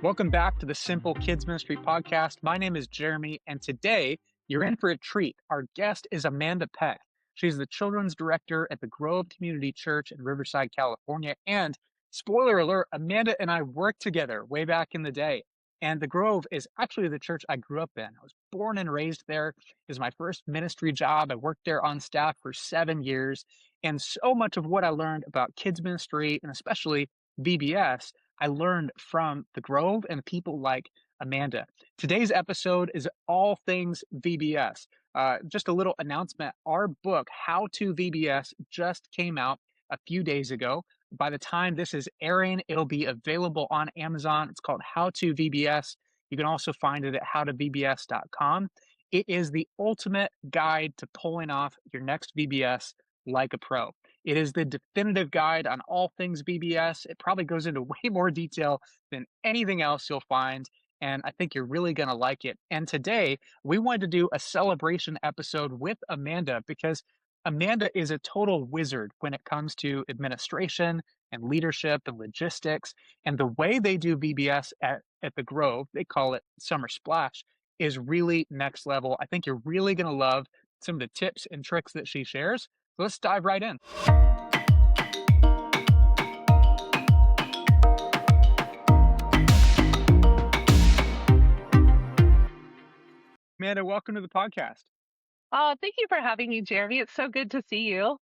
Welcome back to the Simple Kids Ministry podcast. My name is Jeremy, and today you're in for a treat. Our guest is Amanda Peck. She's the children's director at the Grove Community Church in Riverside, California. And spoiler alert, Amanda and I worked together way back in the day. And the Grove is actually the church I grew up in. I was born and raised there. It was my first ministry job. I worked there on staff for 7 years. And so much of what I learned about kids ministry and especially VBS I learned from the Grove and people like Amanda. Today's episode is all things VBS. Just a little announcement. Our book, How to VBS, just came out a few days ago. By the time this is airing, it'll be available on Amazon. It's called How to VBS. You can also find it at howtovbs.com. It is the ultimate guide to pulling off your next VBS like a pro. It is the definitive guide on all things VBS. It probably goes into way more detail than anything else you'll find. And I think you're really going to like it. And today, we wanted to do a celebration episode with Amanda because Amanda is a total wizard when it comes to administration and leadership and logistics. And the way they do VBS at the Grove, they call it Summer Splash, is really next level. I think you're really going to love some of the tips and tricks that she shares. So let's dive right in. Amanda, welcome to the podcast. Oh, thank you for having me, Jeremy. It's so good to see you.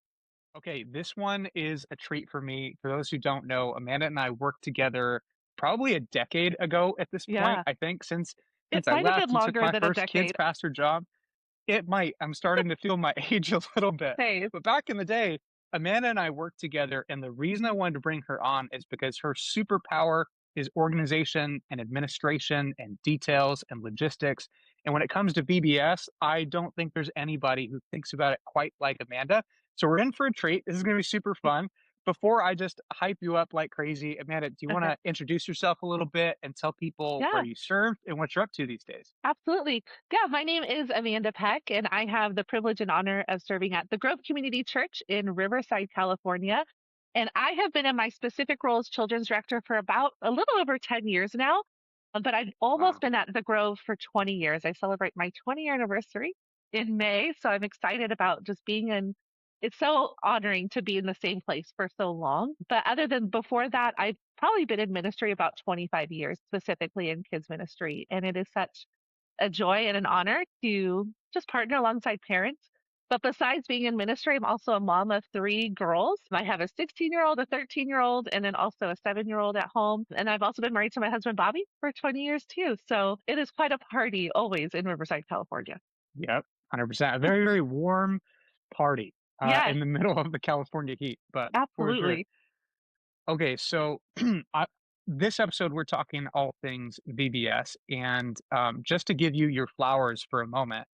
Okay, this one is a treat for me. For those who don't know, Amanda and I worked together probably a decade ago at this point, Yeah, I think, since it I might have been left and took longer my than a first kids decade. pastor job. It might. I'm starting to feel my age a little bit. Hey, But back in the day, Amanda and I worked together, and the reason I wanted to bring her on is because her superpower is organization and administration and details and logistics. And when it comes to VBS, I don't think there's anybody who thinks about it quite like Amanda. So we're in for a treat. This is going to be super fun. Before I just hype you up like crazy, Amanda, do you want okay. to introduce yourself a little bit and tell people where Yeah, you serve and what you're up to these days? absolutely. Yeah, my name is Amanda Peck, and I have the privilege and honor of serving at the Grove Community Church in Riverside, California. And I have been in my specific role as children's director for about a little over 10 years now. But I've almost Wow. been at the Grove for 20 years. I celebrate my 20-year anniversary in May. So I'm excited about just being in. It's so honoring to be in the same place for so long. But other than before that, I've probably been in ministry about 25 years, specifically in kids ministry. And it is such a joy and an honor to just partner alongside parents. But besides being in ministry, I'm also a mom of three girls. I have a 16-year-old, a 13-year-old, and then also a 7-year-old at home. And I've also been married to my husband, Bobby, for 20 years too. So it is quite a party always in Riverside, California. Yep, 100%. A very, very warm party Yes, in the middle of the California heat, but for sure. absolutely. Okay, so I, this episode, we're talking all things VBS. And just to give you your flowers for a moment,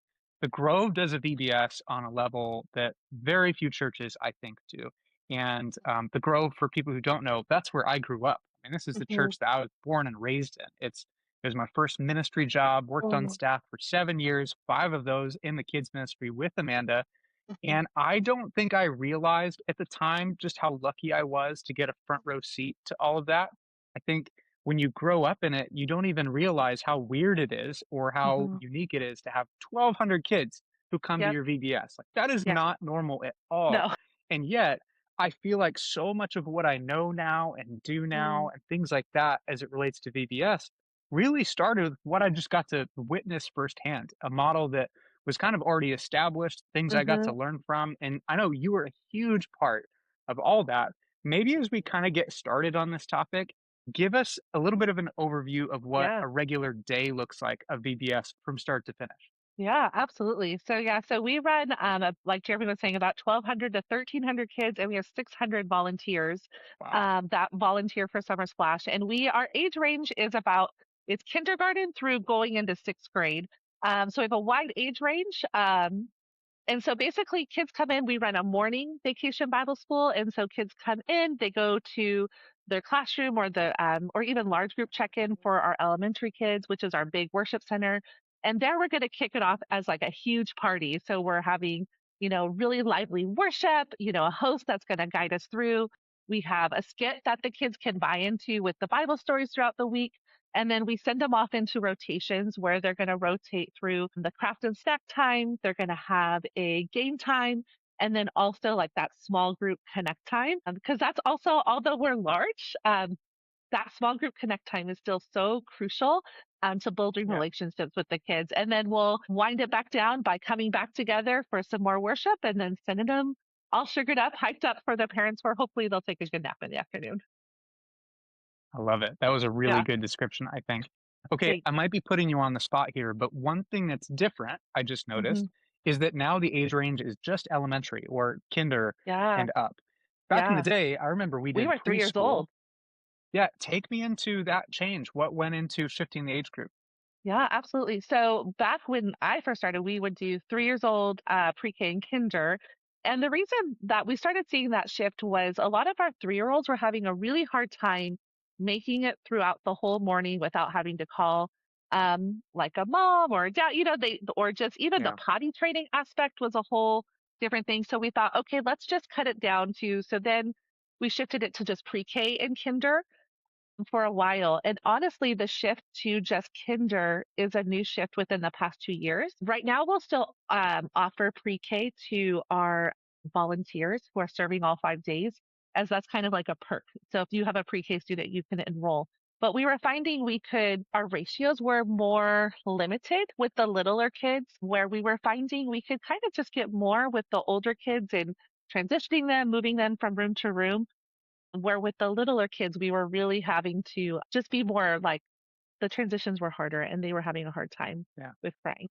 the Grove does a VBS on a level that very few churches, I think, do. And the Grove, for people who don't know, that's where I grew up. I mean, this is the Mhm. church that I was born and raised in. It was my first ministry job, worked on Oh, staff for 7 years, 5 of those in the kids ministry with Amanda. mhm. And I don't think I realized at the time just how lucky I was to get a front row seat to all of that. I think when you grow up in it, you don't even realize how weird it is or how Mhm. unique it is to have 1,200 kids who come to Yep. your VBS. Like that is Yeah. not normal at all. No. And yet, I feel like so much of what I know now and do now Mm. and things like that as it relates to VBS really started with what I just got to witness firsthand, a model that was kind of already established, things I got to Mhm. learn from. And I know you were a huge part of all that. Maybe as we kind of get started on this topic, give us a little bit of an overview of what Yeah. a regular day looks like of VBS from start to finish. Yeah, absolutely. So yeah, so we run like Jeremy was saying, about 1,200 to 1,300 kids, and we have 600 volunteers Wow. that volunteer for Summer Splash. And our age range is about it's kindergarten through going into sixth grade. So we have a wide age range. And so basically, kids come in. We run a morning vacation Bible school, and so kids come in. They go to their classroom or even large group check in for our elementary kids, which is our big worship center. And there we're going to kick it off as like a huge party. So we're having really lively worship. A host that's going to guide us through. We have a skit that the kids can buy into with the Bible stories throughout the week. And then we send them off into rotations where they're going to rotate through the craft and snack time. They're going to have a game time. And then also like that small group connect time. Because that's also, although we're large, that small group connect time is still so crucial to building Yeah. relationships with the kids. And then we'll wind it back down by coming back together for some more worship and then sending them all sugared up, hyped up for the parents where hopefully they'll take a good nap in the afternoon. I love it. That was a really Yeah. good description, I think. Okay, Thanks. I might be putting you on the spot here, but one thing that's different, I just Hmm. noticed, is that now the age range is just elementary or kinder Yeah. and up. Back in the Yeah. day, I remember we We did were 3 years preschool. old. Yeah, take me into that change. What went into shifting the age group? Yeah, absolutely. So back when I first started, we would do 3 years old, pre-K and kinder. And the reason that we started seeing that shift was a lot of our 3 year olds were having a really hard time making it throughout the whole morning without having to call like a mom or a dad, or just even the Yeah, potty training aspect was a whole different thing. So we thought, okay, let's just cut it down to, so then we shifted it to just pre-K and kinder for a while. And honestly, the shift to just kinder is a new shift within the past 2 years. Right now, we'll still offer pre K to our volunteers who are serving all 5 days, as that's kind of like a perk. So if you have a pre K student, you can enroll. But we were finding our ratios were more limited with the littler kids, where we were finding we could kind of just get more with the older kids and transitioning them, moving them from room to room where with the littler kids, we were really having to just be more like the transitions were harder and they were having a hard time yeah. with crying.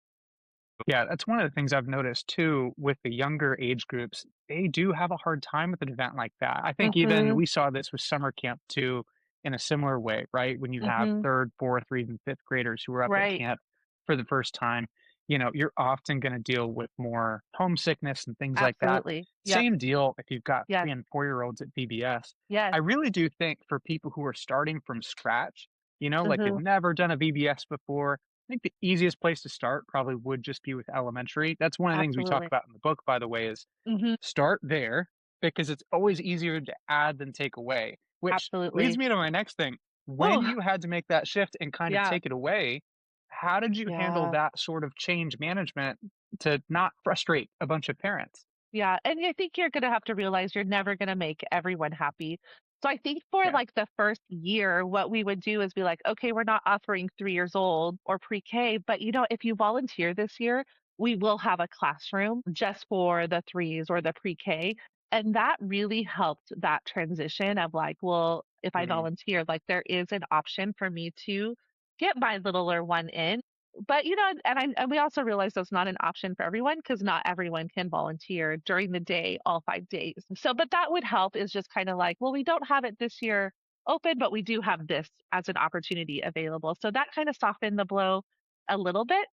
Yeah, that's one of the things I've noticed too with the younger age groups. They do have a hard time with an event like that. I think even Mhm. we saw this with summer camp too in a similar way, right? When you have Mhm. third, fourth, or even fifth graders who are up at Right. camp for the first time, you're often going to deal with more homesickness and things like that. Absolutely. Yep. Same deal if you've got Yes. 3 and 4 year olds at VBS. Yes. I really do think for people who are starting from scratch, like they've Mhm. never done a VBS before, I think the easiest place to start probably would just be with elementary. That's one of the things we talk Absolutely. about in the book, by the way, is Mhm. start there because it's always easier to add than take away, which leads Absolutely. me to my next thing. When Woo. you had to make that shift and kind of Yeah. take it away, how did you handle Yeah. that sort of change management to not frustrate a bunch of parents? Yeah, and I think you're gonna have to realize you're never gonna make everyone happy. So I think for Yeah, like the first year, what we would do is be like, okay, we're not offering 3 years old or pre-K, but if you volunteer this year, we will have a classroom just for the threes or the pre-K. And that really helped that transition of like, well, if I mm, volunteer, like there is an option for me to get my littler one in, but and we also realize that's not an option for everyone because not everyone can volunteer during the day all 5 days. So, but that would help is just kind of like, well, we don't have it this year open, but we do have this as an opportunity available. So that kind of softened the blow a little bit.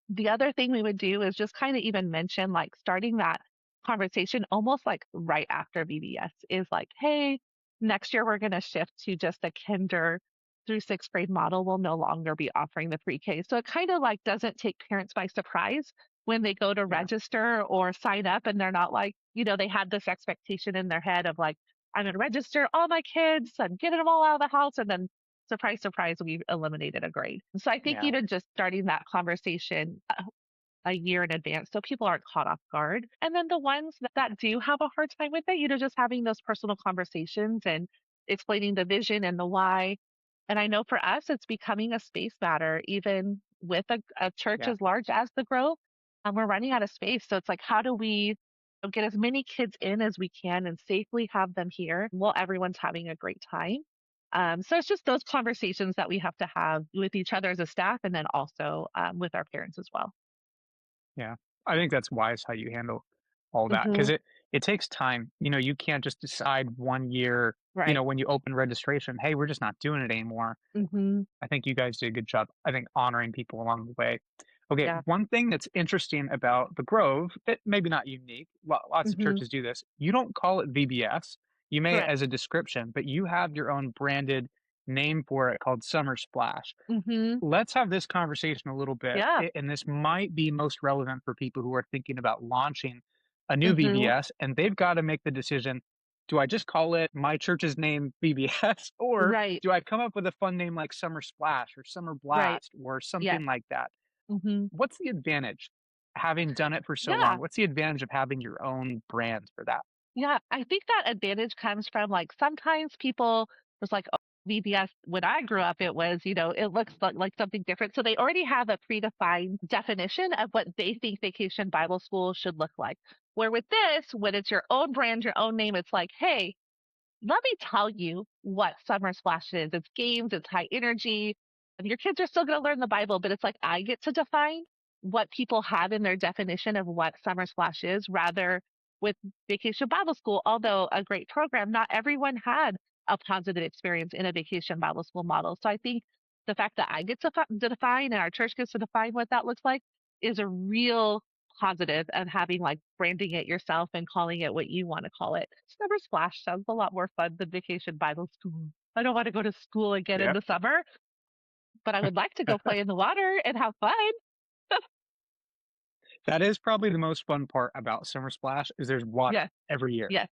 The other thing we would do is just kind of even mention like starting that conversation almost like right after VBS is like, hey, next year we're going to shift to just a kinder through sixth grade model. We'll no longer be offering the pre-K. So it kind of like doesn't take parents by surprise when they go to yeah, register or sign up and they're not like, they had this expectation in their head of like, I'm going to register all my kids and get them all out of the house. And then surprise, surprise, we eliminated a grade. So I think yeah, even just starting that conversation a year in advance so people aren't caught off guard. And then the ones that do have a hard time with it, just having those personal conversations and explaining the vision and the why. And I know for us, it's becoming a space matter, even with a church yeah, as large as the Grove. We're running out of space. So it's like, how do we get as many kids in as we can and safely have them here while everyone's having a great time? So it's just those conversations that we have to have with each other as a staff and then also with our parents as well. yeah. I think that's wise how you handle all that because Hmm. it takes time. You can't just decide 1 year, Right. when you open registration, hey, we're just not doing it anymore. Hmm. I think you guys did a good job, I think, honoring people along the way. Okay, Yeah. one thing that's interesting about the Grove, it maybe not unique, lots of Hmm. churches do this. You don't call it VBS. You may Correct. as a description, but you have your own branded name for it called Summer Splash. Hmm. Let's have this conversation a little bit, Yeah. and this might be most relevant for people who are thinking about launching a new Hmm. VBS, and they've got to make the decision. do I just call it my church's name VBS, or Right, do I come up with a fun name like Summer Splash or Summer right. Blast or Yes. something like that? Mhm. What's the advantage having done it for so long? Yeah. What's the advantage of having your own brand for that? Yeah, I think that advantage comes from, like, sometimes people was like, "Oh, VBS," when I grew up, it was, it looks like something different, so they already have a predefined definition of what they think Vacation Bible School should look like. Where with this, when it's your own brand, your own name, it's like, "Hey, let me tell you what Summer Splash is. It's games, it's high energy, and your kids are still going to learn the Bible, but it's like I get to define what people have in their definition of what Summer Splash is, rather with Vacation Bible School. Although a great program, not everyone had a positive experience in a Vacation Bible School model. So I think the fact that I get to define and our church gets to define what that looks like is a real positive of having like branding it yourself and calling it what you want to call it. Summer Splash sounds a lot more fun than Vacation Bible School. I don't want to go to school again in Yeah. the summer, but I would like to go play in the water and have fun. That is probably the most fun part about Summer Splash is there's water Yes, every year. yes,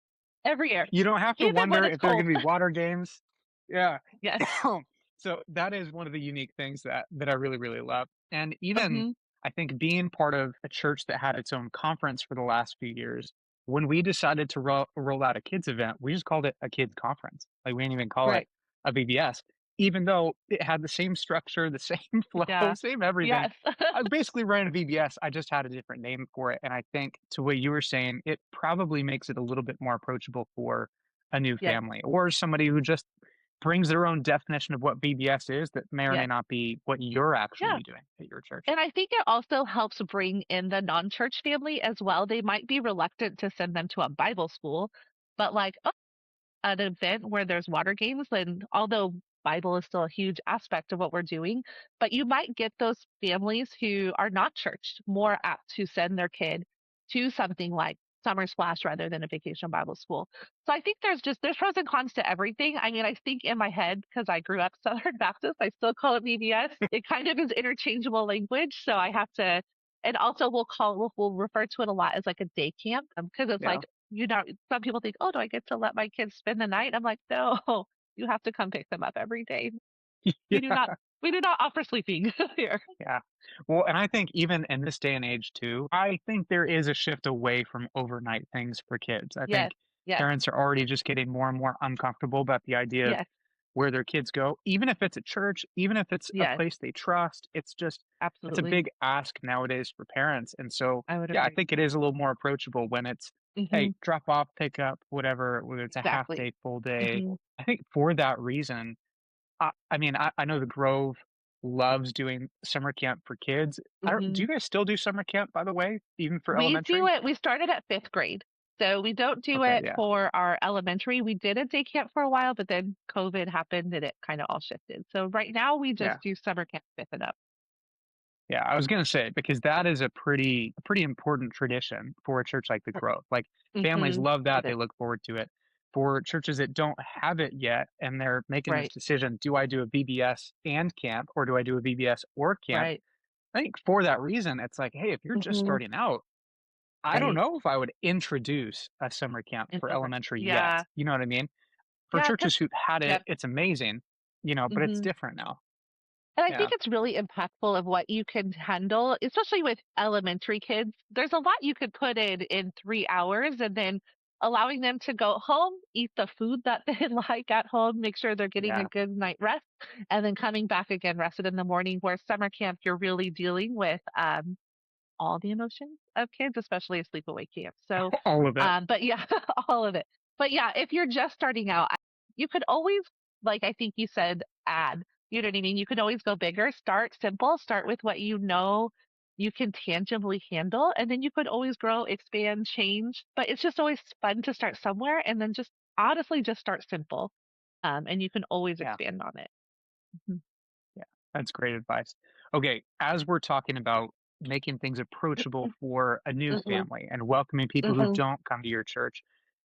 every year, You don't have to even when wonder it's if there are cold. gonna be water games. Yeah. Yes. So that is one of the unique things that I really, really love. And even Hmm. I think being part of a church that had its own conference for the last few years, when we decided to roll out a kids event, we just called it a kids conference. Like we didn't even call it Right. a VBS, even though it had the same structure, the same flow, Yeah. same everything. Yes. I was basically running a VBS. I just had a different name for it. And I think to what you were saying, it probably makes it a little bit more approachable for a new Yes. family or somebody who just brings their own definition of what VBS is that may or may Yes. not be what you're Yeah. actually doing at your church. And I think it also helps bring in the non-church family as well. They might be reluctant to send them to a Bible school, but like, an event where there's water games, and although Bible is still a huge aspect of what we're doing, but you might get those families who are not churched more apt to send their kid to something like Summer Splash rather than a Vacation Bible School. So I think there's pros and cons to everything. I mean, I think in my head, because I grew up Southern Baptist, I still call it VBS. It kind of is interchangeable language, so I have to. And also, we'll refer to it a lot as like a day camp because it's Yeah. like some people think, "Oh, do I get to let my kids spend the night?" I'm like, "No, you have to come pick them up every day. We do not Yeah. we do not offer sleeping here." Yeah. Well, and I think even in this day and age too, I think there is a shift away from overnight things for kids. I Yes, think yes, parents are already just getting more and more uncomfortable about the idea of yes, where their kids go, even if it's a church, even if it's a yes, place they trust. It's a absolutely. big ask nowadays for parents. And so, I would yeah, I agree. think it is a little more approachable when it's, hey, Mhm, drop off, pick up, whatever, whether it's a half exactly. day, full day. Mhm, I think for that reason, I mean, I know the Grove loves doing summer camp for kids. I don't, do mhm. you guys still do summer camp, by the way, even for We do elementary? it we started at 5th grade, so we don't do Okay, it yeah. for our elementary. We did a day camp for a while, but then COVID happened and it kinda all shifted. So right now, we Yeah. just do summer camp 5th and up. Yeah, I was gonna say because that is a pretty important tradition for a church like the Grove. Like families Mhm. love It that, they is. look forward to it. For churches that don't have it yet and they're making this Right, decision, do I do a VBS and camp or do I do a VBS or camp? right. I think for that reason, it's like, hey, if you're just Mhm. starting out, I don't Right. know if I would introduce a summer camp In for summer. elementary yet. Yeah. You know what I mean? For Yeah, 'cause churches who've had it, yep. it's amazing, but it's Mhm. different now. And I Yeah. think it's really impactful of what you can handle, especially with elementary kids. There's a lot you could put in 3 hours and then allowing them to go home, eat the food that they like at home, make sure they're getting a Yeah. good night rest, and then coming back again rested in the morning, where summer camp, you're really dealing with, all the emotions of kids, especially a sleepaway camp. So, All of it. but yeah, all of it. But yeah, if you're just starting out, you could always, like I think you said, add. You know what I mean? You could always go bigger. Start simple. Start with what you know you can tangibly handle, and then you could always grow, expand, change. But it's just always fun to start somewhere, and then just honestly just start simple, and you can always Yeah. expand on it. Mhm. Yeah, that's great advice. Okay, as we're talking about making things approachable for a new Mhm. family and welcoming people who Mhm. don't come to your church,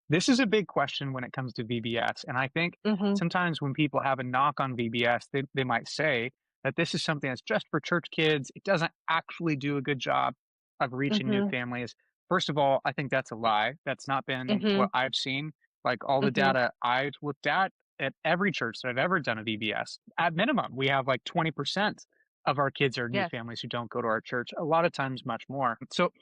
this is a big question when it comes to VBS. And I think Mhm. sometimes when people have a knock on VBS, they might say that this is something that's just for church kids. It doesn't actually do a good job of reaching new Mhm. families. First of all, I think that's a lie. That's not been what Mhm. I've seen. Like all the Mhm. data I've looked at every church that I've ever done a VBS, at minimum, we have like 20% of our kids are new Yes. families who don't go to our church. A lot of times, much more. So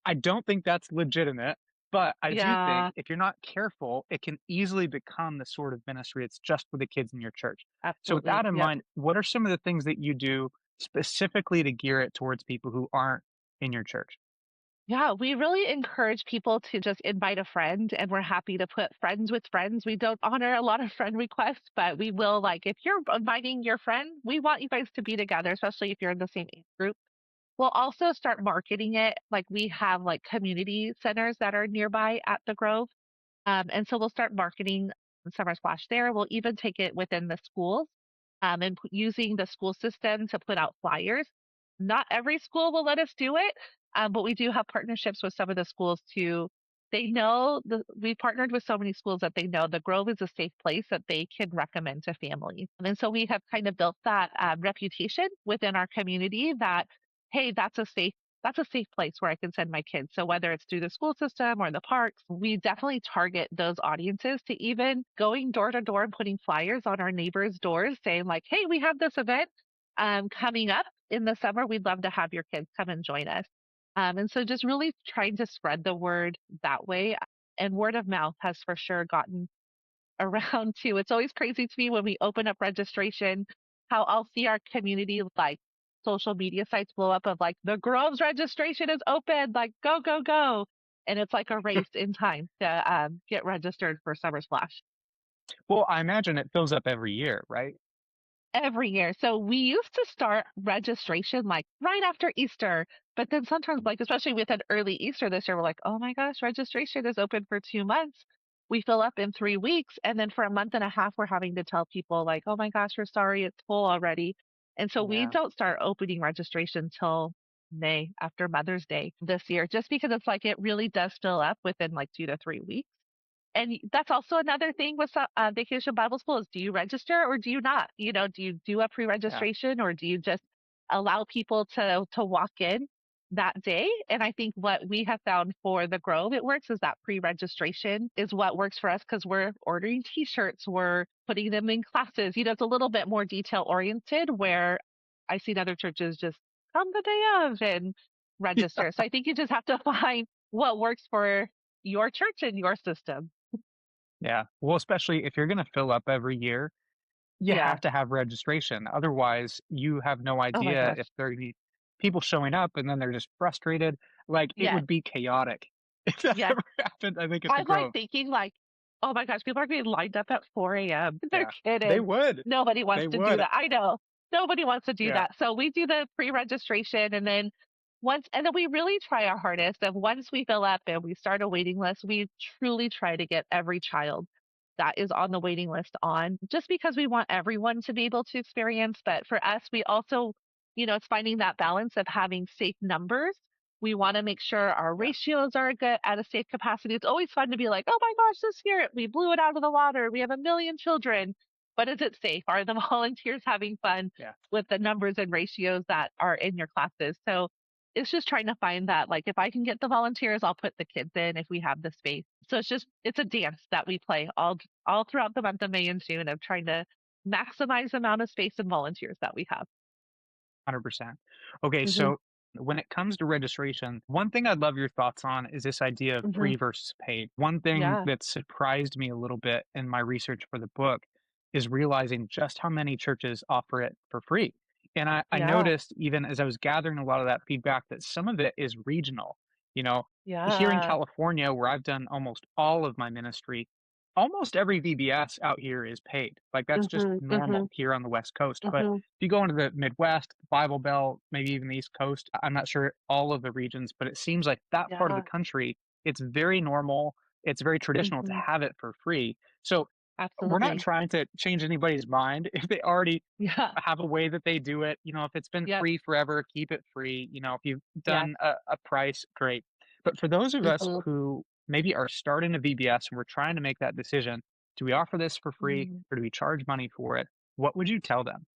I don't think that's legitimate, but I do think Yeah, if you're not careful, it can easily become the sort of ministry that's just for the kids in your church. So with absolutely. that in Yep. mind, what are some of the things that you do specifically to gear it towards people who aren't in your church? Yeah, we really encourage people to just invite a friend, and we're happy to put friends with friends. We don't honor a lot of friend requests, but we will, like, if you're inviting your friend, we want you guys to be together, especially if you're in the same age group. We'll also start marketing it. Like, we have like community centers that are nearby at the Grove. And so we'll start marketing Summer Splash there. We'll even take it within the schools and using the school system to put out flyers. Not every school will let us do it, but we do have partnerships with some of the schools to. They know we partnered with so many schools that they know the Grove is a safe place that they can recommend to families. And so we have kind of built that reputation within our community that, hey, that's a safe place where I can send my kids. So whether it's through the school system or the parks, we definitely target those audiences to even going door to door and putting flyers on our neighbors' doors saying like, "Hey, we have this event coming up in the summer. We'd love to have your kids come and join us." And so just really trying to spread the word that way. And word of mouth has for sure gotten around too. It's always crazy to me when we open up registration, how I'll see our community like social media sites blow up of like the Groves registration is open, like go, go, go. And it's like a race in time to get registered for Summer Splash Well, I imagine it fills up every year, right? every year. So we used to start registration like right after Easter, but then sometimes, like especially with an early Easter this year, we're like, oh my gosh, registration is open for 2 months. We fill up in 3 weeks, and then for a month and a half, we're having to tell people like, oh my gosh, we're sorry, it's full already. And so we Yeah. don't start opening registration till May after Mother's Day this year, just because it's like it really does fill up within like 2 to 3 weeks. And that's also another thing with Vacation Bible School is do you register or do you not? Do you do a Yeah. pre-registration or do you just allow people to walk in that day? And I think what we have found for the Grove, it works is that pre-registration is what works for us because we're ordering t-shirts, we're putting them in classes. It's a little bit more detail oriented where I see other churches just come the day of and register. So I think you just have to find what works for your church and your system. Yeah. Well, especially if you're going to fill up every year, you Yeah. have to have registration. Otherwise, you have no Oh my idea if gosh. there are gonna be people showing up and then they're just frustrated. Like it Yes. would be chaotic if that Yes. ever happened, I think, at the I'm like Grove. thinking like, oh my gosh, people are being lined up at 4 a.m. They're Yeah. They kidding. would. Nobody wants They to do would. that. I know. Nobody wants to do Yeah. that. So we do the pre-registration and then we really try our hardest. And once we fill up and we start a waiting list, we truly try to get every child that is on the waiting list on just because we want everyone to be able to experience. But for us, we also, it's finding that balance of having safe numbers. We want to make sure our Yeah. ratios are good at a safe capacity. It's always fun to be like, oh my gosh, this year we blew it out of the water. We have 1 million children. But is it safe? Are the volunteers having fun Yeah. with the numbers and ratios that are in your classes? So it's just trying to find that, like, if I can get the volunteers, I'll put the kids in if we have the space. So it's a dance that we play all throughout the month of May and June of trying to maximize the amount of space and volunteers that we have. 100%. Okay, Hmm. so when it comes to registration, one thing I'd love your thoughts on is this idea of Hmm. free versus paid. One thing Yeah. that surprised me a little bit in my research for the book is realizing just how many churches offer it for free. And I Yeah. noticed, even as I was gathering a lot of that feedback, that some of it is regional. You know, here in Yeah. California, where I've done almost all of my ministry, almost every VBS out here is paid. Like that's just Hmm. Hmm. normal here on the West Coast. But Hmm. if you go into the Midwest, the Bible Belt, maybe even the East Coast, I'm not sure all of the regions, but it seems like that part of the Yeah. country, it's very normal. It's very traditional to Hmm. have it for free. So we're not Absolutely. trying to change anybody's mind if they already Yeah. have a way that they do it. If it's been Yep. free forever, keep it free. If you've Yes. done a price, great. But for those of us Hmm. who maybe are starting a VBS and we're trying to make that decision, do we offer this for free Hmm. or do we charge money for it? What would you tell them?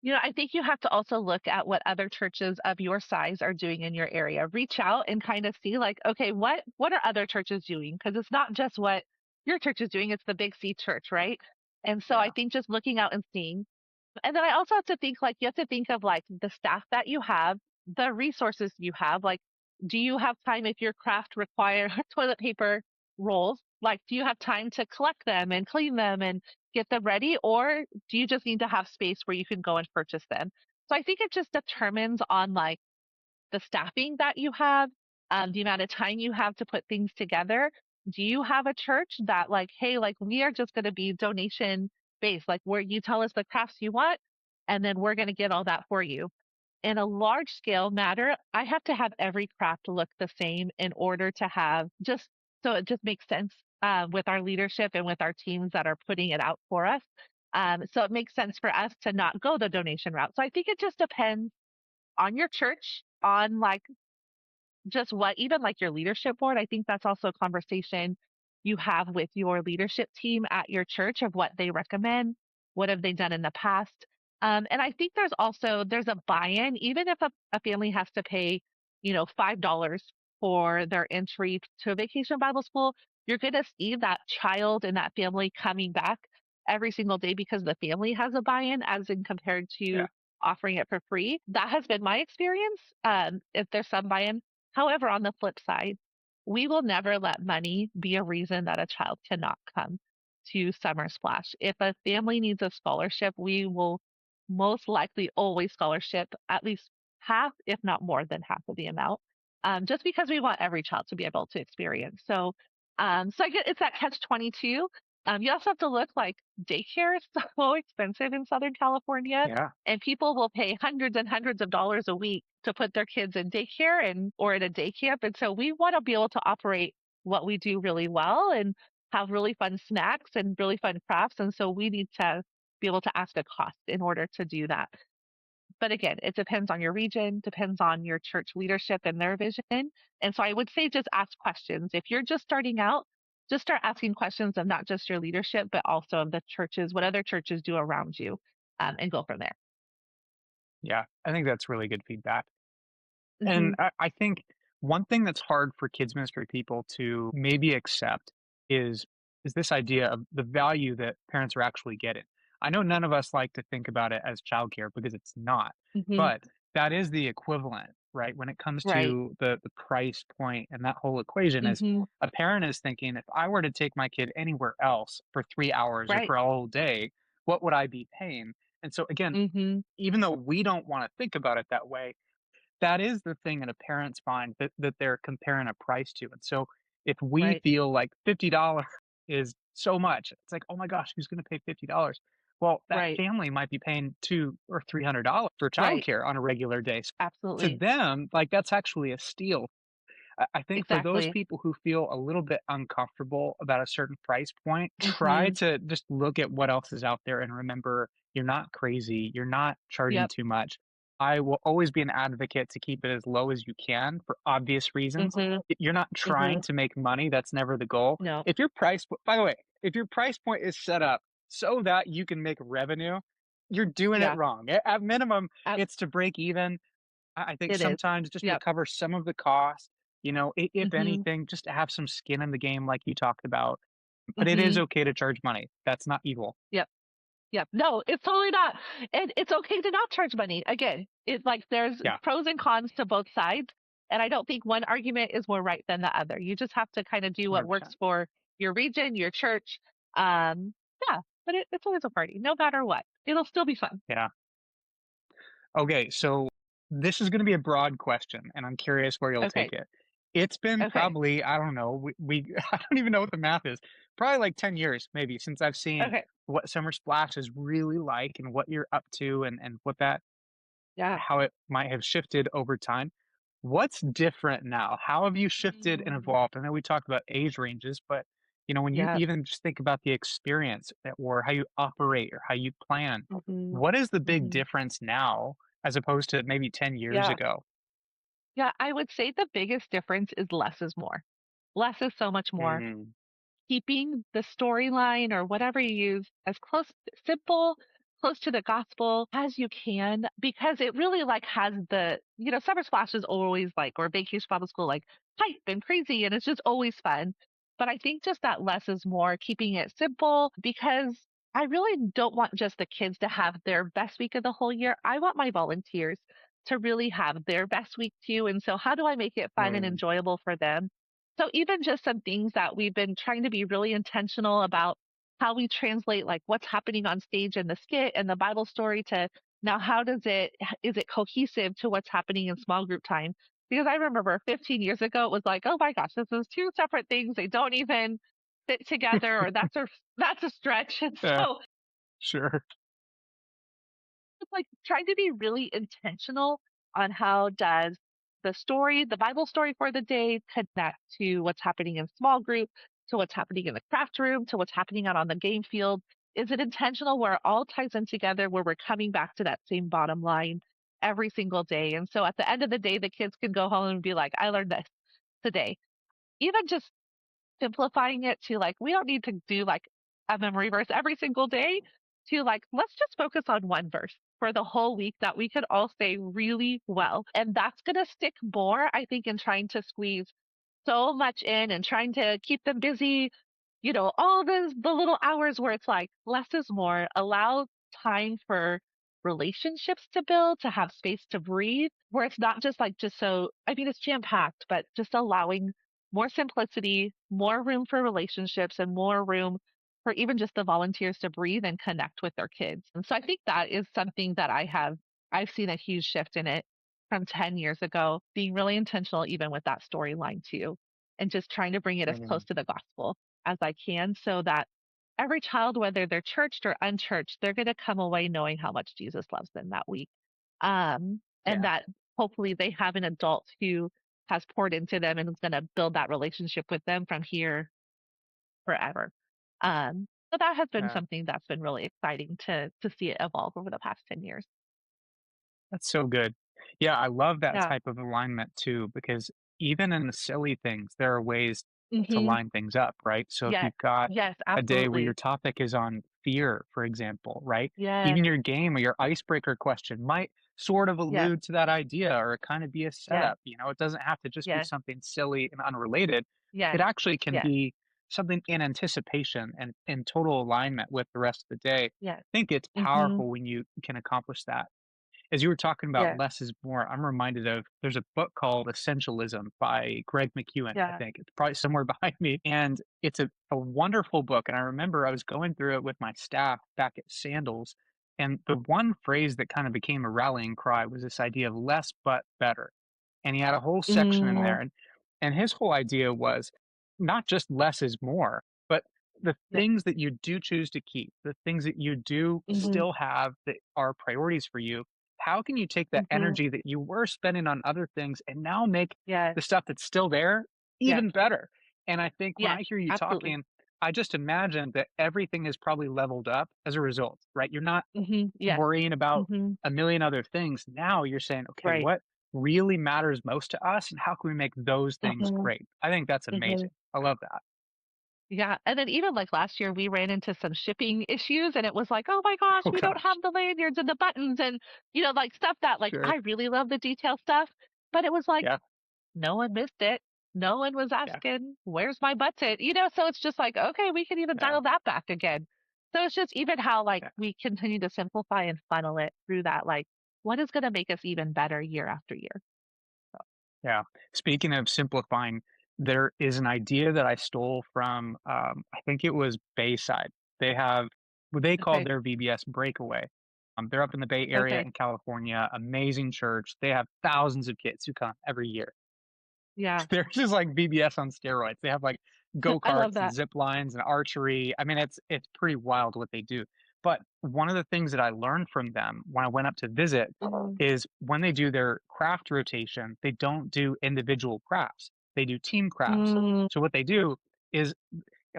I think you have to also look at what other churches of your size are doing in your area. Reach out and kind of see like, okay, what are other churches doing? Because it's not just what your church is doing. It's the Big C church, right? And so I Yeah. think just looking out and seeing. And then I also have to think like you have to think of like the staff that you have, the resources you have. Like, do you have time if your craft require toilet paper rolls? Like, do you have time to collect them and clean them and get them ready? Or do you just need to have space where you can go and purchase them? So I think it just determines on like the staffing that you have, the amount of time you have to put things together. Do you have a church that like, hey, like we are just going to be donation based, like where you tell us the crafts you want, and then we're going to get all that for you. In a large scale matter, I have to have every craft look the same in order to have just so it just makes sense with our leadership and with our teams that are putting it out for us. So it makes sense for us to not go the donation route. So I think it just depends on your church, on like just what even like your leadership board. I think that's also a conversation you have with your leadership team at your church of what they recommend, what have they done in the past. And I think there's a buy-in, even if a family has to pay, $5 for their entry to a vacation Bible school, you're gonna see that child and that family coming back every single day because the family has a buy-in as in compared Yeah. to offering it for free. That has been my experience. If there's some buy-in. However, on the flip side, we will never let money be a reason that a child cannot come to Summer Splash. If a family needs a scholarship, we will most likely always scholarship at least half, if not more than half of the amount, just because we want every child to be able to experience. So I get it's that catch 22. You also have to look like daycare is so expensive in Southern California, Yeah. and people will pay hundreds and hundreds of dollars a week to put their kids in daycare and or in a day camp. And so we want to be able to operate what we do really well and have really fun snacks and really fun crafts. And so we need to be able to ask a cost in order to do that. But again, it depends on your region, depends on your church leadership and their vision. And so I would say just ask questions. If you're just starting out, just start asking questions of not just your leadership, but also of the churches, what other churches do around you, and go from there. Yeah. I think that's really good feedback. Hmm. And I think one thing that's hard for kids ministry people to maybe accept is is this idea of the value that parents are actually getting. I know none of us like to think about it as childcare because it's not, Hmm. but that is the equivalent, right? When it comes Right. to the price point and that whole equation is Hmm. a parent is thinking if I were to take my kid anywhere else for 3 hours or Right. for a whole day, what would I be paying? And so again, Hmm. even though we don't want to think about it that way, that is the thing that a parents find that they're comparing a price to, and so if we Right. feel like $50 is so much, it's like, "Oh my gosh, who's gonna pay $50?" Well, that Right. family might be paying 2 or $300 for Right. childcare on a regular day, so to Absolutely. them, like, that's actually a steal. I think for those Exactly. people who feel a little bit uncomfortable about a certain price point, try Hmm. to just look at what else is out there and remember you're not crazy, you're not charging Yep. too much. I will always be an advocate to keep it as low as you can for obvious reasons. Hmm. You're not Hmm. trying to make money, that's never the goal. No. If your price by the way, if your price point is set up so that you can make revenue, you're doing it Yeah. wrong. At minimum, ab- it's to break even. I think It is. sometimes just Yep. recover some of the cost, if Hmm. anything, just to have some skin in the game like you talked about. But it is Hmm. okay to charge money. That's not evil. Yep. Yep. No, it's totally not. And it's okay to not charge money. Again, it's like there's Yeah, pros and cons to both sides. And I don't think one argument is more right than the other. You just have to kind of do what works 100%. for your region, your church. Um, yeah, but it's always a party, no matter what. It'll still be fun. Yeah. Okay, so this is gonna be a broad question, and I'm curious where you'll Okay. take it. It's been Okay. probably, I don't know, we I don't even know what the math is. Probably like 10 years maybe since I've seen Okay. what Summer Splash is really like and what you're up to and what that Yeah. how it might have shifted over time. What's different now? How have you shifted and Mm. evolved? I know we talked about age ranges, but when you Yeah. even just think about the experience or how you operate or how you plan, Hmm. what is the big Hmm. difference now as opposed to maybe 10 years Yeah. ago? Yeah. I would say the biggest difference is less is more. Less is so much more. Mm, Keeping the storyline or whatever you use as simple, close to the gospel as you can, because it really like has Summer Splash is always like, or Vacation Bible School, like hype and crazy, and it's just always fun. But I think just that less is more, keeping it simple because I really don't want just the kids to have their best week of the whole year. I want my volunteers to really have their best week too. And so, how do I make it fun and Mm, enjoyable for them? So, even just some things that we've been trying to be really intentional about how we translate like what's happening on stage in the skit and the Bible story to now, how is it cohesive to what's happening in small group time? Because I remember 15 years ago, it was like, oh my gosh, this is two separate things. They don't even fit together, or that's a stretch. And yeah, so sure. it's like trying to be really intentional on how does the Bible story for the day connect to what's happening in small group, to what's happening in the craft room, to what's happening out on the game field. Is it intentional where it all ties in together, where we're coming back to that same bottom line every single day? And so at the end of the day, the kids can go home and be like, I learned this today. Even just simplifying it to like, we don't need to do like a memory verse every single day, to like, let's just focus on one verse for the whole week that we could all say really well. And that's going to stick more, I think, in trying to squeeze so much in and trying to keep them busy, all the little hours where it's like less is more. Allow time for relationships to build, to have space to breathe, where it's not just like just so I mean it's jam packed, but just allowing more simplicity, more room for relationships, and more room for even just the volunteers to breathe and connect with their kids. And so I think that is something that I've seen a huge shift in it from 10 years ago, being really intentional even with that storyline too, and just trying to bring it as close Mm, to the gospel as I can, so that every child, whether they're churched or unchurched, they're going to come away knowing how much Jesus loves them that week. And yeah. that hopefully they have an adult who has poured into them and is going to build that relationship with them from here forever. So that has been Yeah. something that's been really exciting to see it evolve over the past 10 years. That's so good. Yeah, I love that Yeah. type of alignment too, because even in the silly things, there are ways to Hmm. line things up, right? So if Yes. you've got Yes. a day where your Absolutely. topic is on fear, for example, right? Yes. Even your game or your icebreaker question might sort of Yes. allude to that idea or kind of be a Yes. setup. It doesn't have to just be Yes. something silly and unrelated. It Yes. actually can Yes. be something in anticipation and in total alignment with the rest of the day. I Yes. think it's Hmm. powerful when you can accomplish that. As you were talking about Yes. less is more, I'm reminded of there's a book called Essentialism by Greg McEwen, I Yeah. think. It's probably somewhere behind me. And it's a wonderful book. And I remember I was going through it with my staff back at Sandals. And the one phrase that kind of became a rallying cry was this idea of less but better. And he had a whole section in Mm, there. And his whole idea was not just less is more, but the yeah. things that you do choose to keep, the things that you do Mhm, still have that are priorities for you, how can you take that mhm. energy that you were spending on other things and now make Yes, the stuff that's still there yes, even better? And I think when yes, I hear you absolutely. talking, I just imagine that everything is probably leveled up as a result, right? You're not Mhm, yes, worrying about mhm, a million other things. Now you're saying, okay, right. what really matters most to us and how can we make those things Mhm, great? I think that's mhm. amazing. I love that. Yeah, and then even, like, last year, we ran into some shipping issues, and it was like, "Oh my gosh, Oh we don't gosh. have the lanyards and the buttons," and, like, stuff that, like, Sure. I really love the detail stuff, but it was like, Yeah. no one missed it. No one was Yeah. asking, "Where's my button?" So it's just like, "Okay, we can even Yeah. dial that back again." So it's just even how, like, Yeah. we continue to simplify and funnel it through that, like, what is gonna make us even better year after year? So Yeah. Speaking of simplifying, there is an idea that I stole from, I think it was Bayside. They have what they call okay, their VBS breakaway. They're up in the Bay Area okay. in California, amazing church. They have thousands of kids who come every year. Yeah. They're just like VBS on steroids. They have like I love go-karts and that. zip lines and archery. I mean, it's pretty wild what they do. But one of the things that I learned from them when I went up to visit Mhm. is when they do their craft rotation, they don't do individual crafts. They do team crafts. Mm, So what they do is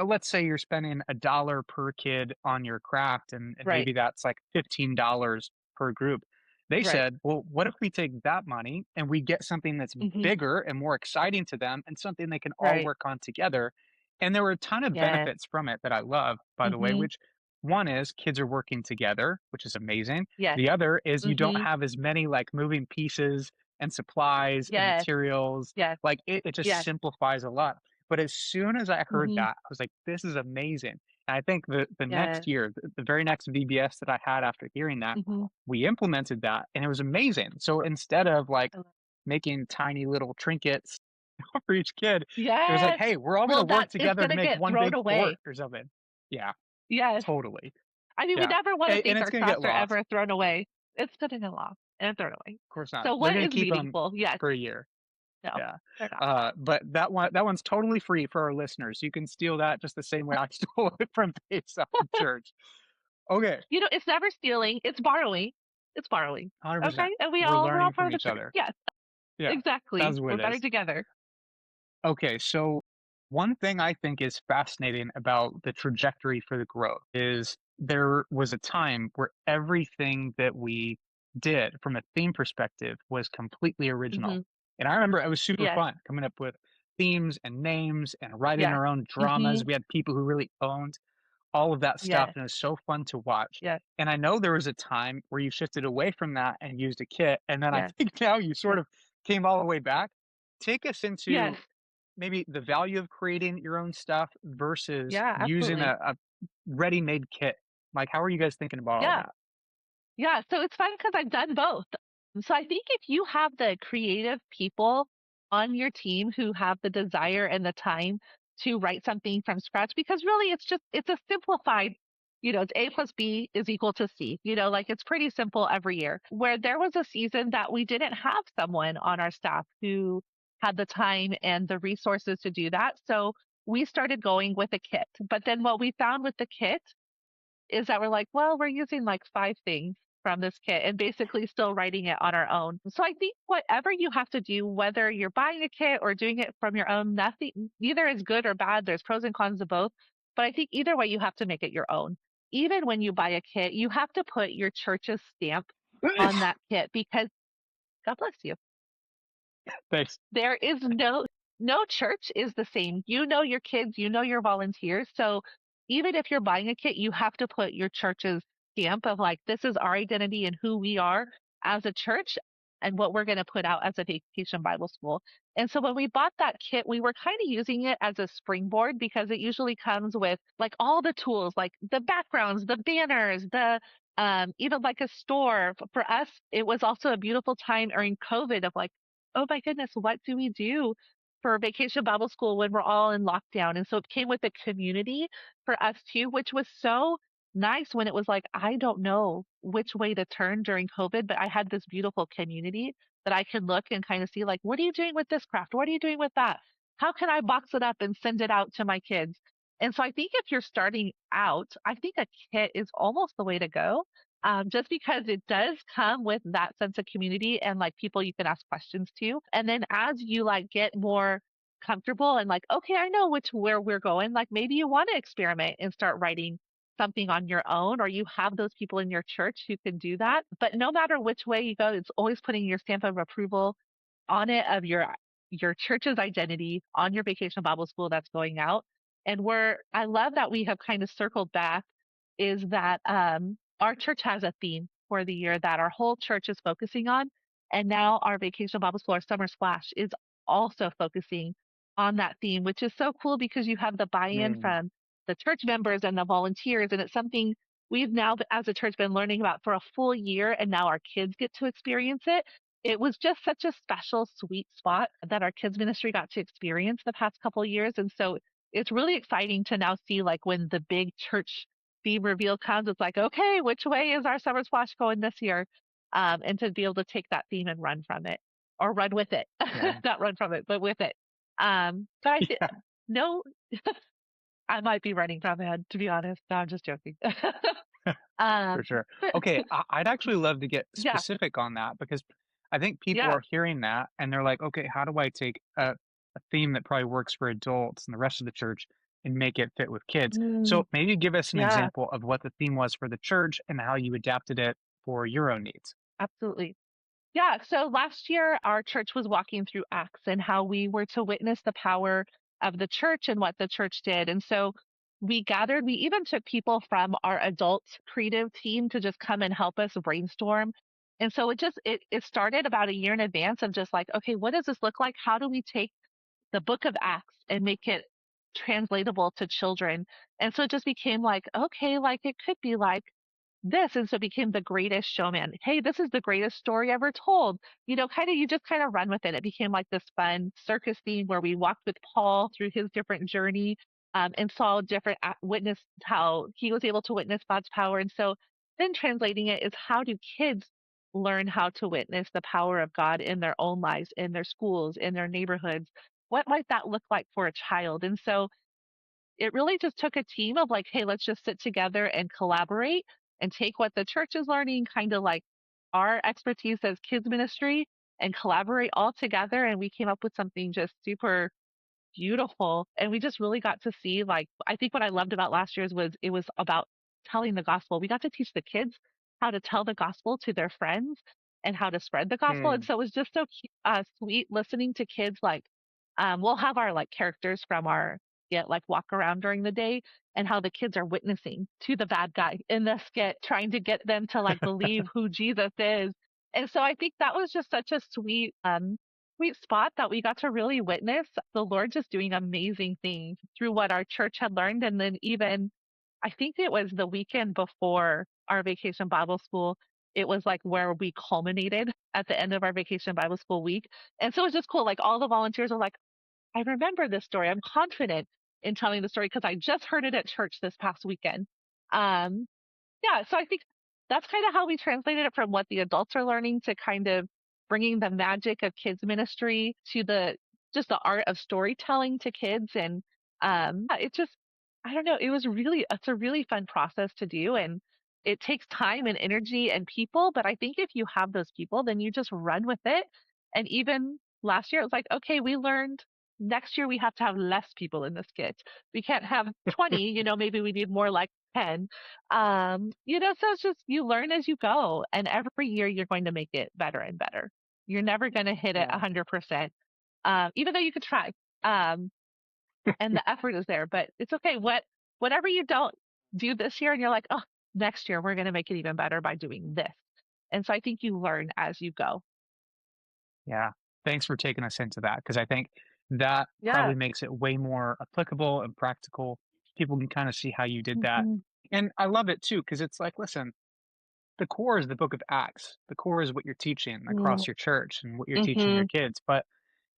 let's say you're spending $1 per kid on your craft and right, maybe that's like $15 per group. They right. said, well, what if we take that money and we get something that's Mhm. bigger and more exciting to them and something they can all Right. work on together? And there were a ton of Yes. benefits from it that I love, by the way, Mhm. which one is kids are working together, which is amazing. Yes. The other is you don't Mhm. have as many like moving pieces and supplies and Yes. materials. Yes. Like it just Yes. simplifies a lot. But as soon as I heard Mhm. that, I was like, "This is amazing." And I think the next Yes. year, the very next VBS that I had after hearing that, Mhm. we implemented that, and it was amazing. So instead of, like, I love making tiny little trinkets for each kid, it was like, Yes. "Hey, we're all gonna Well, work that is together to gonna make get one thrown big away. fort or something." Yeah, Yes. totally. I mean, we Yeah, never wanna and think it's our gonna get crafts are lost. ever thrown away. It's gonna get lost and thrown away. Of course not. So They're what gonna is keep them meaningful? Yes. for a year. No, Yeah. they're not. But that one's totally free for our listeners. You can steal that just the same way I stole it from Base Off Church. Okay, It's never stealing, it's borrowing. It's borrowing. 100%. Okay? And We're we're all learning part from of the each church. other. Yes, Yeah, exactly. that's what We're it better is. together. Okay, so one thing I think is fascinating about the trajectory for the growth is there was a time where everything that we did from a theme perspective was completely original. Mhm. And I remember it was super Yes, fun coming up with themes and names and writing yes. our own dramas. Mhm. We had people who really owned all of that stuff, Yes, and it was so fun to watch. yes, And I know there was a time where you shifted away from that and used a kit, and then I yes, think now you sort yes. of came all the way back. Take us Yes. into maybe the value of creating your own stuff versus Yeah, using absolutely. a ready-made kit. Like, how are you guys thinking about all Yeah. that? Yeah, so it's fun because 'cause I've done both. So I think if you have the creative people on your team who have the desire and the time to write something from scratch, because really it's a simplified, it's A plus B is equal to C, like it's pretty simple every year. Where there was a season that we didn't have someone on our staff who had the time and the resources to do that. So we started going with a kit. But then what we found with the kit is that we're like, well, we're using like 5 things from this kit and basically still writing it on our own. So I think whatever you have to do, whether you're buying a kit or doing it from your own, nothing neither is good or bad. There's pros and cons of both. But I think either way you have to make it your own. Even when you buy a kit, you have to put your church's stamp on that kit because God bless you. Thanks. There is no church is the same. You know your kids, you know your volunteers. So even if you're buying a kit, you have to put your church's stamp of like, this is our identity and who we are as a church and what we're going to put out as a vacation Bible school. And so when we bought that kit, we were kind of using it as a springboard because it usually comes with like all the tools, like the backgrounds, the banners, the even like a store. For us, it was also a beautiful time during COVID of like, oh my goodness, what do we do for Vacation Bible School when we're all in lockdown? And so it came with a community for us too, which was so nice when it was like, I don't know which way to turn during COVID, but I had this beautiful community that I could look and kind of see, like, what are you doing with this craft? What are you doing with that? How can I box it up and send it out to my kids? And so I think if you're starting out, I think a kit is almost the way to go, just because it does come with that sense of community and like people you can ask questions to. And then as you like get more comfortable and like, okay, I know where we're going, like maybe you want to experiment and start writing something on your own, or you have those people in your church who can do that. But no matter which way you go, it's always putting your stamp of approval on it of your church's identity on your vacation Bible school that's going out. And I love that we have kind of circled back is that our church has a theme for the year that our whole church is focusing on. And now our vacation Bible school, our summer splash, is also focusing on that theme, which is so cool because you have the buy-in Mm, from the church members and the volunteers. And it's something we've now, as a church, been learning about for a full year. And now our kids get to experience it. It was just such a special, sweet spot that our kids ministry got to experience the past couple of years. And so it's really exciting to now see like when the big church theme reveal comes, it's like, okay, which way is our summer splash going this year? And to be able to take that theme and run from it or run with it, yeah. not run from it, but with it. But no, I might be running from it, to be honest. No, I'm just joking. Yeah, um, for sure. but Okay, I'd actually love to get yeah, specific on that because I think people yeah. are hearing that and they're like, "Okay, how do I take a theme that probably works for adults and the rest of the church and make it fit with kids?" Mm, So maybe give us an yeah, example of what the theme was for the church and how you adapted it for your own needs. absolutely. Yeah, so last year our church was walking through Acts and how we were to witness the power of the church and what the church did. And so we even took people from our adult creative team to just come and help us brainstorm. And so it started about a year in advance of just like, okay, what does this look like? How do we take the book of Acts and make it translatable to children. And so it just became like, okay, like it could be like this. And so it became the greatest showman. Hey, this is the greatest story ever told. Kind of, you just kind of run with it. It became like this fun circus theme where we walked with Paul through his different journey, and saw different, witness how he was able to witness God's power. And so then translating it is how do kids learn how to witness the power of God in their own lives, in their schools, in their neighborhoods? What might that look like for a child? And so it really just took a team of like, hey, let's just sit together and collaborate and take what the church is learning, kind of like our expertise as kids ministry, and collaborate all together. And we came up with something just super beautiful. And we just really got to see, like, I think what I loved about last year's was it was about telling the gospel. We got to teach the kids how to tell the gospel to their friends and how to spread the gospel. And Mm. so it was just so sweet listening to kids. Like, we'll have our like characters from our skit like walk around during the day, and how the kids are witnessing to the bad guy in the skit, trying to get them to like believe who Jesus is. And so I think that was just such a sweet spot that we got to really witness the Lord just doing amazing things through what our church had learned. And then even, I think it was the weekend before our vacation Bible school, it was like where we culminated at the end of our vacation Bible school week. And so it was just cool. Like all the volunteers were like, I remember this story. I'm confident in telling the story because I just heard it at church this past weekend. Um, yeah, so I think that's kind of how we translated it from what the adults are learning to kind of bringing the magic of kids ministry to the just the art of storytelling to kids. And yeah, it just, I don't know, it's a really fun process to do, and it takes time and energy and people, but I think if you have those people, then you just run with it. And even last year it was like, okay, we learned next year we have to have less people in the skit. We can't have 20, maybe we need more like 10. So it's just you learn as you go, and every year you're going to make it better and better. You're never going to hit it Yeah. 100%, even though you could try. Um, and the effort is there, but it's okay. Whatever you don't do this year, and you're like, oh, next year we're going to make it even better by doing this. And so I think you learn as you go. Yeah. Thanks for taking us into that because I think that Yeah. probably makes it way more applicable and practical. People can kind of see how you did that. Hmm. And I love it too because it's like, listen, the core is the book of Acts. The core is what you're teaching across your church and what you're teaching your Hmm. kids. But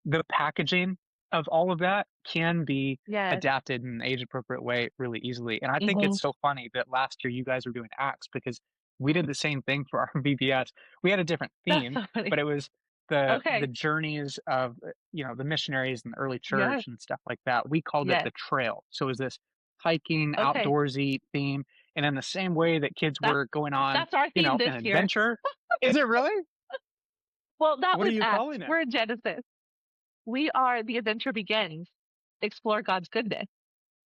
the packaging of all of that can be Yes. adapted in an age appropriate way really easily. And I think Hmm. it's so funny that last year you guys were doing acts because we did the same thing for our VBS. We had a different That's theme, so funny. but it was the Okay. journeys of the missionaries in the early Yes. church and stuff like that. We called it Yes. the trail. So it was this hiking Okay. outdoorsy theme. And in the same way that kids That's were going on, that's our theme an this year. adventure. Is it really? Well, that What are was you Acts. calling it? We're in Genesis. We are the adventure begins. Explore God's goodness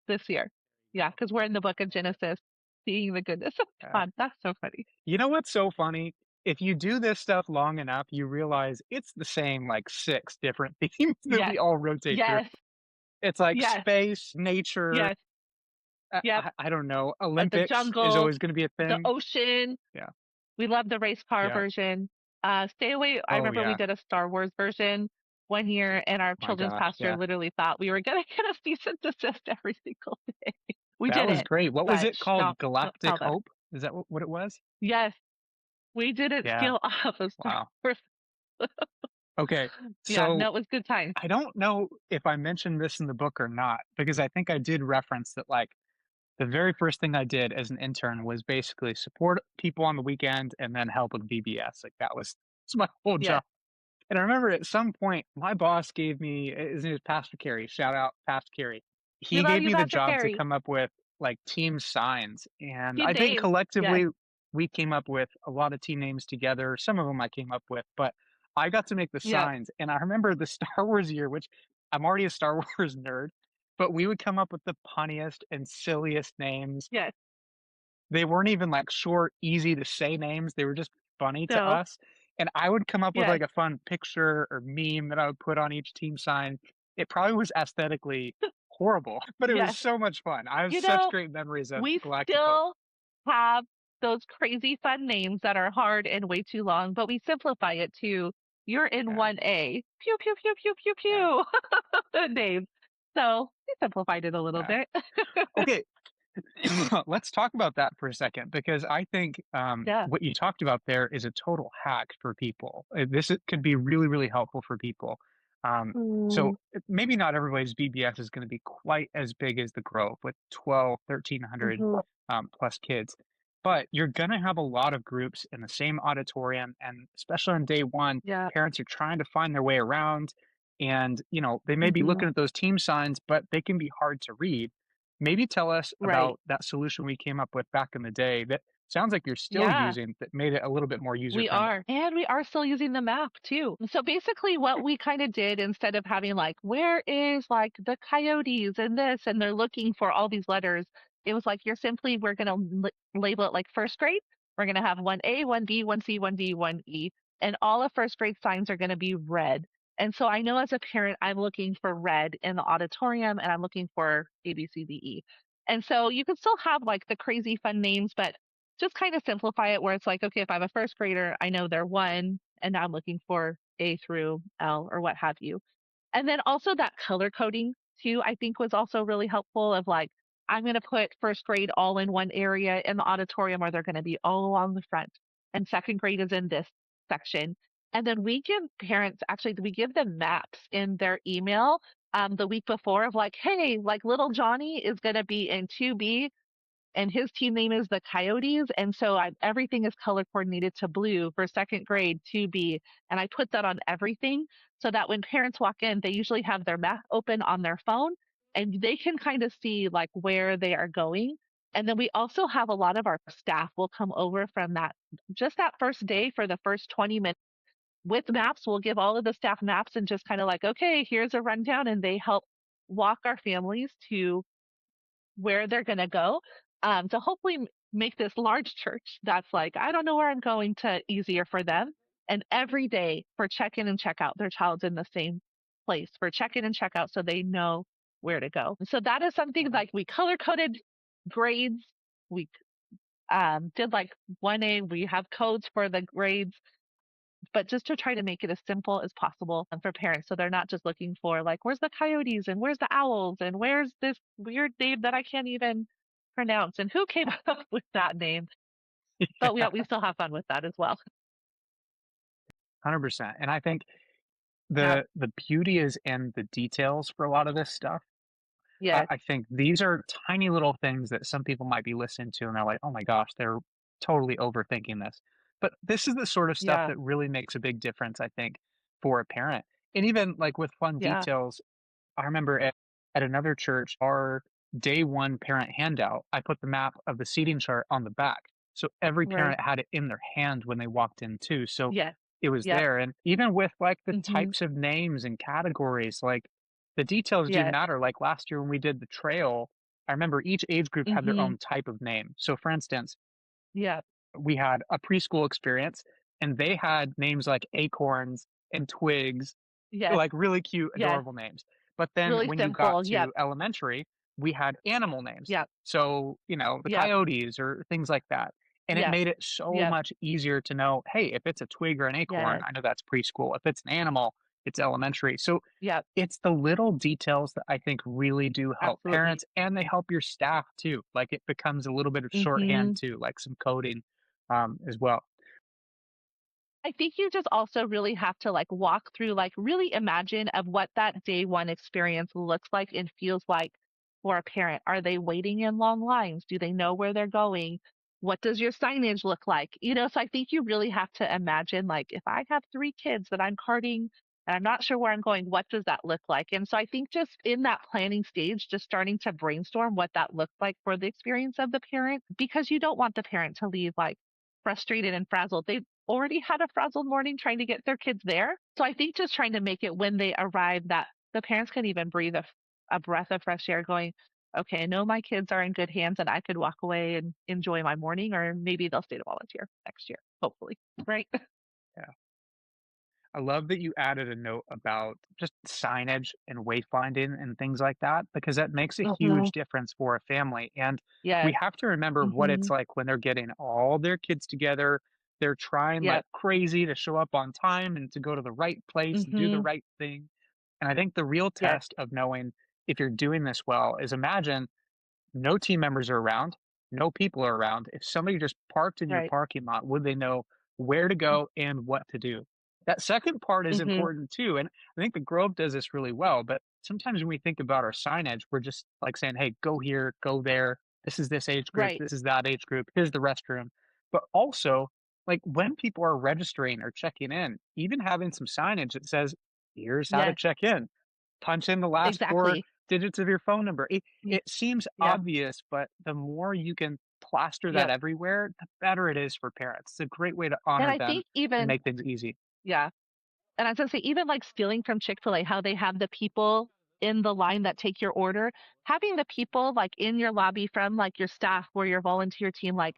this year. Yeah, because we're in the book of Genesis, seeing the goodness of God. That's so funny. You know what's so funny? If you do this stuff long enough, you realize it's the same like 6 different themes that Yes. we all rotate through. Yes. It's like Yes. space, nature, Yes. Yep. I don't know, The Olympics is jungle, always gonna be a the thing. ocean. Yeah, We love the race car yeah. version. Stay away. I Oh, remember we yeah. did a Star Wars version one year, and our My children's gosh, pastor yeah. literally thought we were going to get a cease and desist every single day. We That was didn't, great. What was but it called? don't tell Galactic them. Hope? Is that what it was? Yes, we didn't Yeah. steal off of Star Wow. Wars. Okay. Yeah, no, So, it was good times. I don't know if I mentioned this in the book or not, because I think I did reference that, like, the very first thing I did as an intern was basically support people on the weekend and then help with VBS. Like that's my whole Yes. job. And I remember at some point my boss gave me his name is Pastor Carey. Shout out Pastor Carey. We He love gave you, me the Pastor job to Carey. come up with like team signs. And Team I think names. Yes. collectively we came up with a lot of team names together. Some of them I came up with, but I got to make the Yep. signs. And I remember the Star Wars year, which I'm already a Star Wars nerd, but we would come up with the punniest and silliest names. Yes. They weren't even like short, easy to say names. They were just funny to No. us. And I would come up with Yes. like a fun picture or meme that I would put on each team sign. It probably was aesthetically horrible, but it was Yes. so much fun. I have You such know, great memories of we Galactic Hope. still have those crazy fun names that are hard and way too long, but we simplify it to you're in Yeah, 1A. Pew, pew, pew, pew, pew, yeah. pew. the names. So we simplified it a little Yeah. bit. Okay, let's talk about that for a second because I think Yeah. what you talked about there is a total hack for people. Could be really, really helpful for people. Um, Mm, maybe not everybody's VBS is going to be quite as big as the Grove with 12, 1,300 mhm. plus kids, but you're going to have a lot of groups in the same auditorium. And especially on day one, Yeah. parents are trying to find their way around. And, they may be Mhm. looking at those team signs, but they can be hard to read. Maybe tell us Right. about that solution we came up with back in the day that sounds like you're still Yeah. using that made it a little bit more We user-friendly. are. And we are still using the map too. So basically what we kind of did instead of having like, where is like the coyotes and this, and they're looking for all these letters, it was like, we're going to label it like first grade. We're going to have 1A, 1B, 1C, 1D, 1E. And all of first grade signs are going to be red. And so I know as a parent, I'm looking for red in the auditorium and I'm looking for A, B, C, D, E. And so you can still have like the crazy fun names, but just kind of simplify it where it's like, okay, if I'm a first grader, I know they're one, and now I'm looking for A through L or what have you. And then also that color coding too, I think was also really helpful of like, I'm going to put first grade all in one area in the auditorium, or they're going to be all along the front. And second grade is in this section. And then we give parents, actually, we give them maps in their email the week before of like, hey, like little Johnny is going to be in 2B and his team name is the Coyotes. And so everything is color coordinated to blue for second grade 2B. And I put that on everything so that when parents walk in, they usually have their map open on their phone and they can kind of see like where they are going. And then we also have a lot of our staff will come over from just that first day for the first 20 minutes with maps. We'll give all of the staff maps and just kind of like, okay, here's a rundown. And they help walk our families to where they're going to go to hopefully make this large church that's like, I don't know where I'm going to easier for them. And every day for check in and check out, their child's in the same place for check in and check out so they know where to go. So that is something like we color coded grades. We did like 1A, we have codes for the grades, but just to try to make it as simple as possible for parents so they're not just looking for like where's the coyotes and where's the owls and where's this weird name that I can't even pronounce and who came up with that name. But Yeah, we still have fun with that as well. 100%. And I think Yeah. the beauty is in the details for a lot of this stuff. Yes. I think these are tiny little things that some people might be listening to and they're like, "Oh my gosh, they're totally overthinking this." But this is the sort of stuff Yeah. that really makes a big difference, I think, for a parent. And even like with fun Yeah. details, I remember at another church, our day one parent handout, I put the map of the seating chart on the back. So every Right. parent had it in their hand when they walked in too. So Yes. it was Yep. there. And even with like the Mhm. types of names and categories, like the details do Yes. matter. Like last year when we did the trail, I remember each age group had their Mhm. own type of name. So for instance, Yep. we had a preschool experience and they had names like acorns and twigs, Yes. like really cute, Yes. adorable names. But then Really when you got simple. Yep. to elementary, we had animal names. Yep. So, the Yep. coyotes or things like that. And it Yep. made it so Yep. much easier to know, hey, if it's a twig or an acorn, Yes. I know that's preschool. If it's an animal, it's elementary. So Yep. it's the little details that I think really do help Absolutely. parents and they help your staff too. Like it becomes a little bit of shorthand Mhm. too, like some coding as well. I think you just also really have to like walk through, like really imagine of what that day one experience looks like and feels like for a parent. Are they waiting in long lines? Do they know where they're going? What does your signage look like? So I think you really have to imagine like if I have three kids that I'm carting and I'm not sure where I'm going, what does that look like? And so I think just in that planning stage, just starting to brainstorm what that looks like for the experience of the parent, because you don't want the parent to leave like frustrated and frazzled. They've already had a frazzled morning trying to get their kids there. So I think just trying to make it when they arrive that the parents can even breathe a breath of fresh air going, okay, I know my kids are in good hands and I could walk away and enjoy my morning, or maybe they'll stay to volunteer next year, hopefully. Right. Yeah. I love that you added a note about just signage and wayfinding and things like that because that makes a Hmm. huge difference for a family. And we Yes. have to remember what Hmm. it's like when they're getting all their kids together. They're trying like Yep. crazy to show up on time and to go to the right place and do the Hmm. right thing. And I think the real Yes, test of knowing if you're doing this well is imagine no team members are around, no people are around. If somebody just parked in your right. parking lot, would they know where to go and what to do? That second part is Mhm. important too. And I think the Grove does this really well. But sometimes when we think about our signage, we're just like saying, hey, go here, go there. This is this age group. Right. This is that age group. Here's the restroom. But also, like when people are registering or checking in, even having some signage that says, here's how to Yes, check in, punch in the last four exactly. digits of your phone number. Y It seems yeah. obvious, but the more you can plaster that Yep. everywhere, the better it is for parents. It's a great way to And honor I them think and even make things easy. yeah. And I was gonna say, even like stealing from Chick-fil-A, how they have the people in the line that take your order, having the people like in your lobby from like your staff or your volunteer team, like,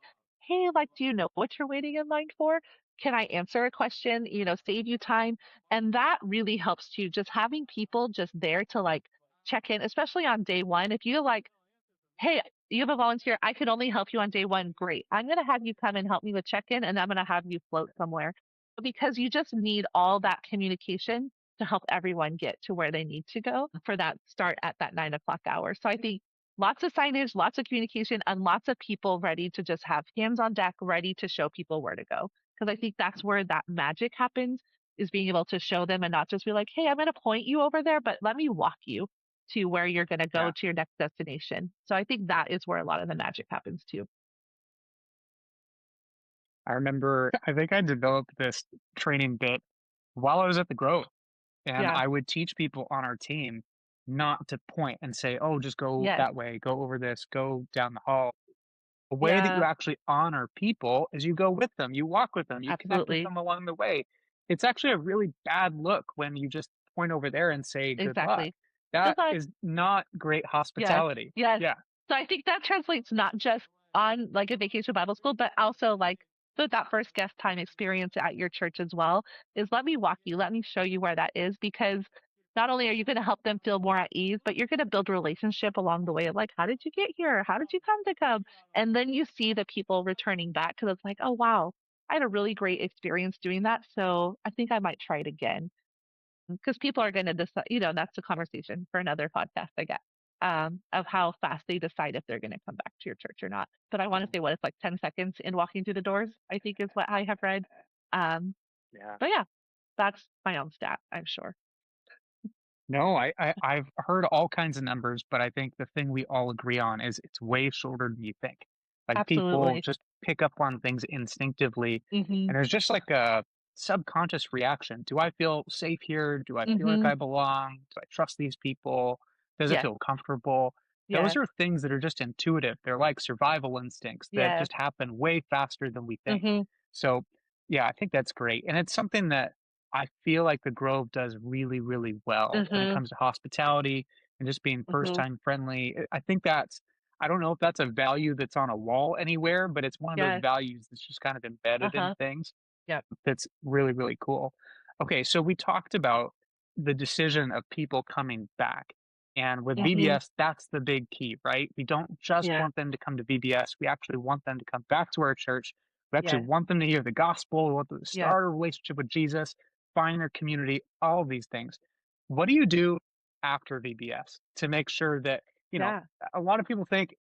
hey, like, do you know what you're waiting in line for? Can I answer a question? Save you time. And that really helps too. Just having people just there to like check in, especially on day one. If you like, hey, you have a volunteer. I could only help you on day one. Great. I'm going to have you come and help me with check in, and I'm going to have you float somewhere because you just need all that communication to help everyone get to where they need to go for that start at that 9 o'clock hour. So I think lots of signage, lots of communication, and lots of people ready to just have hands on deck, ready to show people where to go. Because I think that's where that magic happens is being able to show them and not just be like, hey, I'm going to point you over there, but let me walk you to where you're going to go Yeah. to your next destination. So I think that is where a lot of the magic happens too. I remember, I think I developed this training bit while I was at the Grove, and Yeah. I would teach people on our team not to point and say, oh, just go Yes. that way, go over this, go down the hall. A way that you Yeah. actually honor people is you go with them, you walk with them, you connect with Absolutely. them along the way. It's actually a really bad look when you just point over there and say good luck. Exactly. Good That luck. is not great Yes. hospitality. Yes. Yeah, So I think that translates not just on like a vacation Bible school, but also like that first guest time experience at your church as well is let me walk you, let me show you where that is because not only are you going to help them feel more at ease, but you're going to build a relationship along the way of like, how did you get here? How did you come to come? And then you see the people returning back because it's like, oh, wow, I had a really great experience doing that. So I think I might try it again because people are going to decide, that's a conversation for another podcast, I guess, of how fast they decide if they're going to come back to your church or not. But I want to say what it's like 10 seconds in walking through the doors, I think is what I have read. Um, yeah. but yeah, that's my own stat, I'm sure. No, I've heard all kinds of numbers, but I think the thing we all agree on is it's way shorter than you think. Like people Absolutely. just pick up on things instinctively, Hmm. and there's just like a subconscious reaction. Do I feel safe here? Do I feel like Hmm. I belong? Do I trust these people? Does it Yes. feel comfortable? Those Yes. are things that are just intuitive. They're like survival instincts that Yes. just happen way faster than we think. Hmm. So, yeah, I think that's great. And it's something that I feel like the Grove does really, really well when it Hmm. comes to hospitality and just being first Hmm. time friendly. I think that's, I don't know if that's a value that's on a wall anywhere, but it's one of those Yes. values that's just kind of embedded in Uh-huh. things Yep. that's really, really cool. Okay, so we talked about the decision of people coming back. And with Hmm. VBS, that's the big key, right? We don't just Yeah. want them to come to VBS. We actually want them to come back to our church. We actually Yes. want them to hear the gospel. We want them to Yes. start a relationship with Jesus, find their community, all of these things. What do you do after VBS to make sure that, Yeah. a lot of people think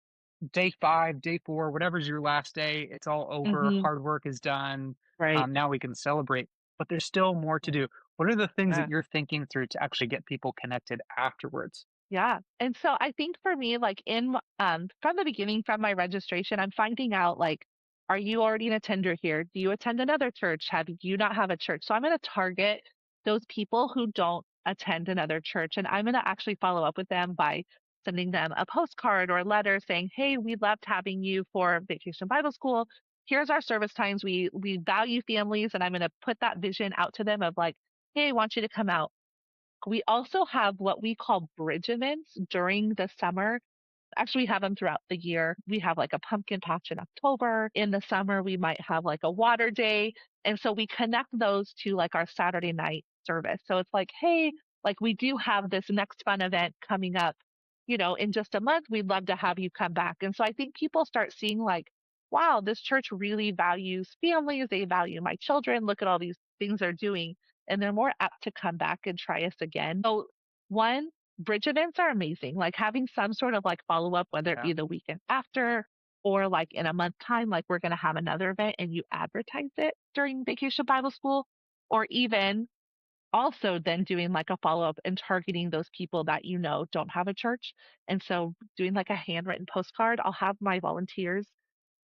day 5, day 4, whatever's your last day, it's all over, Hmm. hard work is done, Right. now we can celebrate, but there's still more to do. What are the things that Yeah. you're thinking through to actually get people connected afterwards? Yeah. And so I think for me, like from the beginning, from my registration, I'm finding out like, are you already an attender here? Do you attend another church? Have you not have a church? So I'm going to target those people who don't attend another church. And I'm going to actually follow up with them by sending them a postcard or a letter saying, hey, we loved having you for Vacation Bible School. Here's our service times. We value families. And I'm going to put that vision out to them of like, hey, I want you to come out. We also have what we call bridge events during the summer. Actually, we have them throughout the year. We have like a pumpkin patch in October. In the summer, we might have like a water day. And so we connect those to like our Saturday night service. So it's like, hey, like we do have this next fun event coming up, in just a month. We'd love to have you come back. And so I think people start seeing like, wow, this church really values families. They value my children. Look at all these things they're doing. And they're more apt to come back and try us again. So One, bridge events are amazing. Like having some sort of like follow up, whether it Yeah. be the weekend after or like in a month time, like we're going to have another event and you advertise it during Vacation Bible School, or even also then doing like a follow up and targeting those people that don't have a church. And so doing like a handwritten postcard, I'll have my volunteers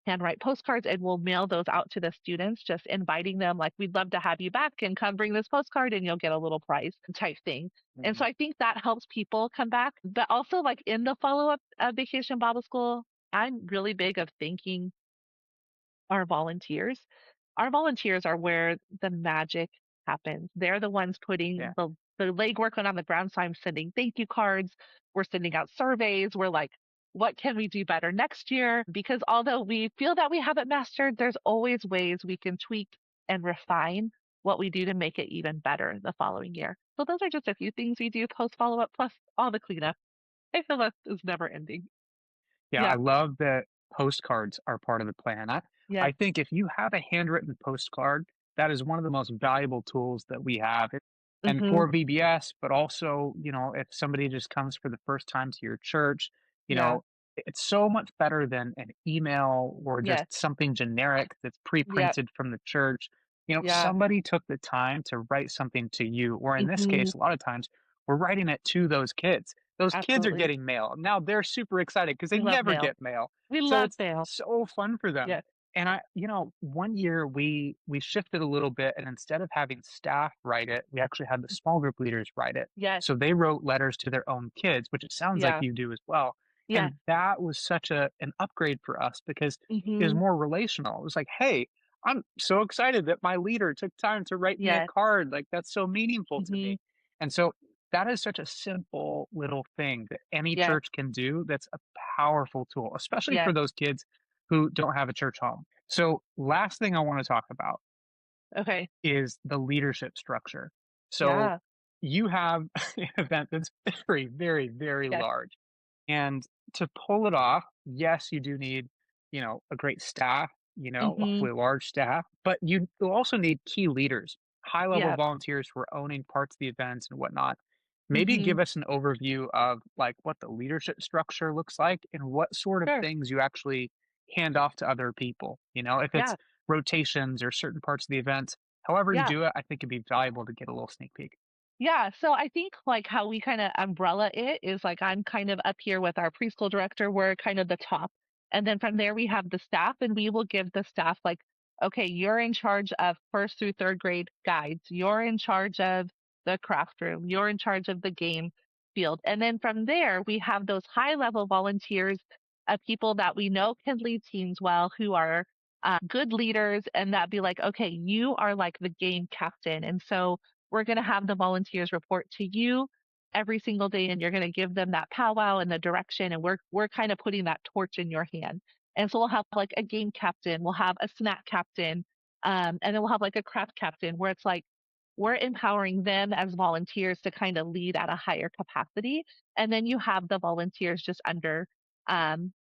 handwrite postcards and we'll mail those out to the students, just inviting them, like, we'd love to have you back and come bring this postcard and you'll get a little prize type thing. And so Mhm. I think that helps people come back. But also, like in the follow up Vacation Bible School, I'm really big of thanking our volunteers. Our volunteers are where the magic happens. They're the ones Yeah. putting the legwork on the ground. So I'm sending thank you cards. We're sending out surveys. We're like, what can we do better next year? Because although we feel that we have it mastered, there's always ways we can tweak and refine what we do to make it even better the following year. So those are just a few things we do post follow up, plus all the cleanup. I feel that is never ending. Yeah, I Yeah. love that postcards are part of the plan. I Yes. think if you have a handwritten postcard, that is one of the most valuable tools that we have. And Mm-hmm. for VBS, but also, if somebody just comes for the first time to your church, you Yeah. know, it's so much better than an email or just Yes. something generic that's Yep. pre-printed from the church. Yeah. Somebody took the time to write something to you, or in this Mhm. case, a lot of times we're writing it to those kids. Those kids are Absolutely. getting mail. Now they're super excited because they We love never mail. get mail. We So love it's mail. so fun for them. Yes. And one year we shifted a little bit, and instead of having staff write it, we actually had the small group leaders write it. Yes. So they wrote letters to their own kids, which it sounds like Yeah. you do as well. Yeah. And that was such an upgrade for us because it was Mhm. more relational. It was like, hey, I'm so excited that my leader took time to write me a Yes. card. Like that's so meaningful to Mhm. me. And so that is such a simple little thing that any Yes. church can do that's a powerful tool, especially for Yes. those kids who don't have a church home. So, last thing I want to talk about Okay. is the leadership structure. So, Yeah. you have an event that's very, very, very Yes. large. And to pull it off, yes, you do need, a great staff, Mhm. hopefully a large staff, but you also need key leaders, high level Yep. volunteers who are owning parts of the events and whatnot. Maybe Mhm. give us an overview of like what the leadership structure looks like and what sort of Sure. things you actually hand off to other people. If it's Yeah. rotations or certain parts of the event, however you Yeah. do it, I think it'd be valuable to get a little sneak peek. Yeah, so I think like how we kind of umbrella it is like I'm kind of up here with our preschool director. We're kind of the top. And then from there we have the staff and we will give the staff like, okay, you're in charge of first through third grade guides. You're in charge of the craft room. You're in charge of the game field. And then from there we have those high level volunteers of people that we know can lead teams well, who are good leaders, and that be like, okay, you are like the game captain. And so we're going to have the volunteers report to you every single day and you're going to give them that powwow and the direction, and we're kind of putting that torch in your hand. And so we'll have like a game captain, we'll have a snack captain, and then we'll have like a craft captain, where it's like we're empowering them as volunteers to kind of lead at a higher capacity. And then you have the volunteers just under, um,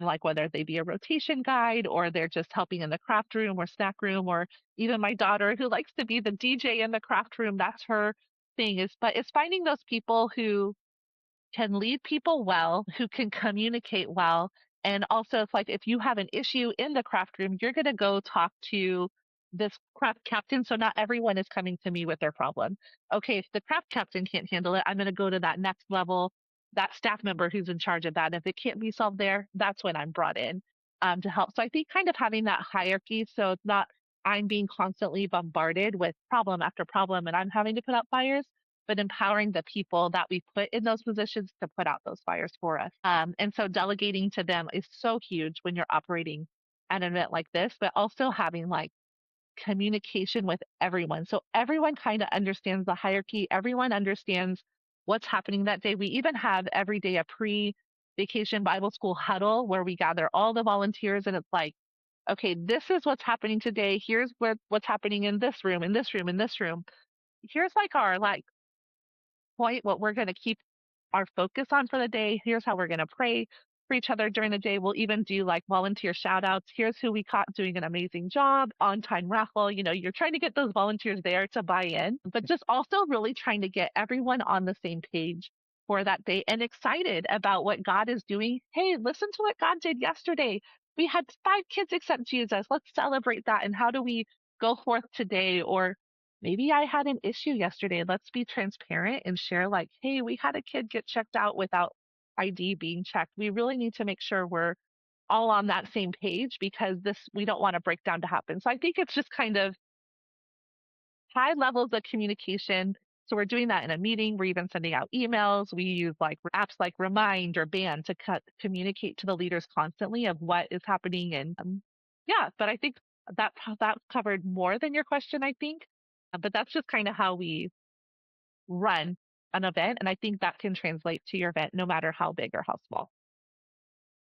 like whether they be a rotation guide or they're just helping in the craft room or snack room, or even my daughter who likes to be the DJ in the craft room. That's her thing, but it's finding those people who can lead people well, who can communicate well. And also, it's like if you have an issue in the craft room, you're going to go talk to this craft captain. So not everyone is coming to me with their problem. Okay, if the craft captain can't handle it, I'm going to go to that next level, that staff member who's in charge of that. If it can't be solved there, that's when I'm brought in to help. So I think kind of having that hierarchy, so it's not I'm being constantly bombarded with problem after problem and I'm having to put out fires, but empowering the people that we put in those positions to put out those fires for us. And so delegating to them is so huge when you're operating at an event like this, but also having like communication with everyone. So everyone kind of understands the hierarchy. Everyone understands what's happening that day. We even have every day a pre-vacation Bible school huddle where we gather all the volunteers and it's like, okay, this is what's happening today. Here's what's happening in this room, in this room, in this room. Here's like our like point, what we're going to keep our focus on for the day. Here's how we're going to pray. for each other during the day. We'll even do like volunteer shout outs. Here's who we caught doing an amazing job, on time raffle. You're trying to get those volunteers there to buy in, but just also really trying to get everyone on the same page for that day and excited about what God is doing. Hey, listen to what God did yesterday. We had 5 kids accept Jesus. Let's celebrate that. And how do we go forth today? Or maybe I had an issue yesterday. Let's be transparent and share, like, hey, we had a kid get checked out without ID being checked. We really need to make sure we're all on that same page because we don't want a breakdown to happen. So I think it's just kind of high levels of communication. So we're doing that in a meeting. We're even sending out emails. We use like apps like Remind or Band to communicate to the leaders constantly of what is happening. And yeah, but I think that covered more than your question, I think. But that's just kind of how we run an event. And I think that can translate to your event no matter how big or how small.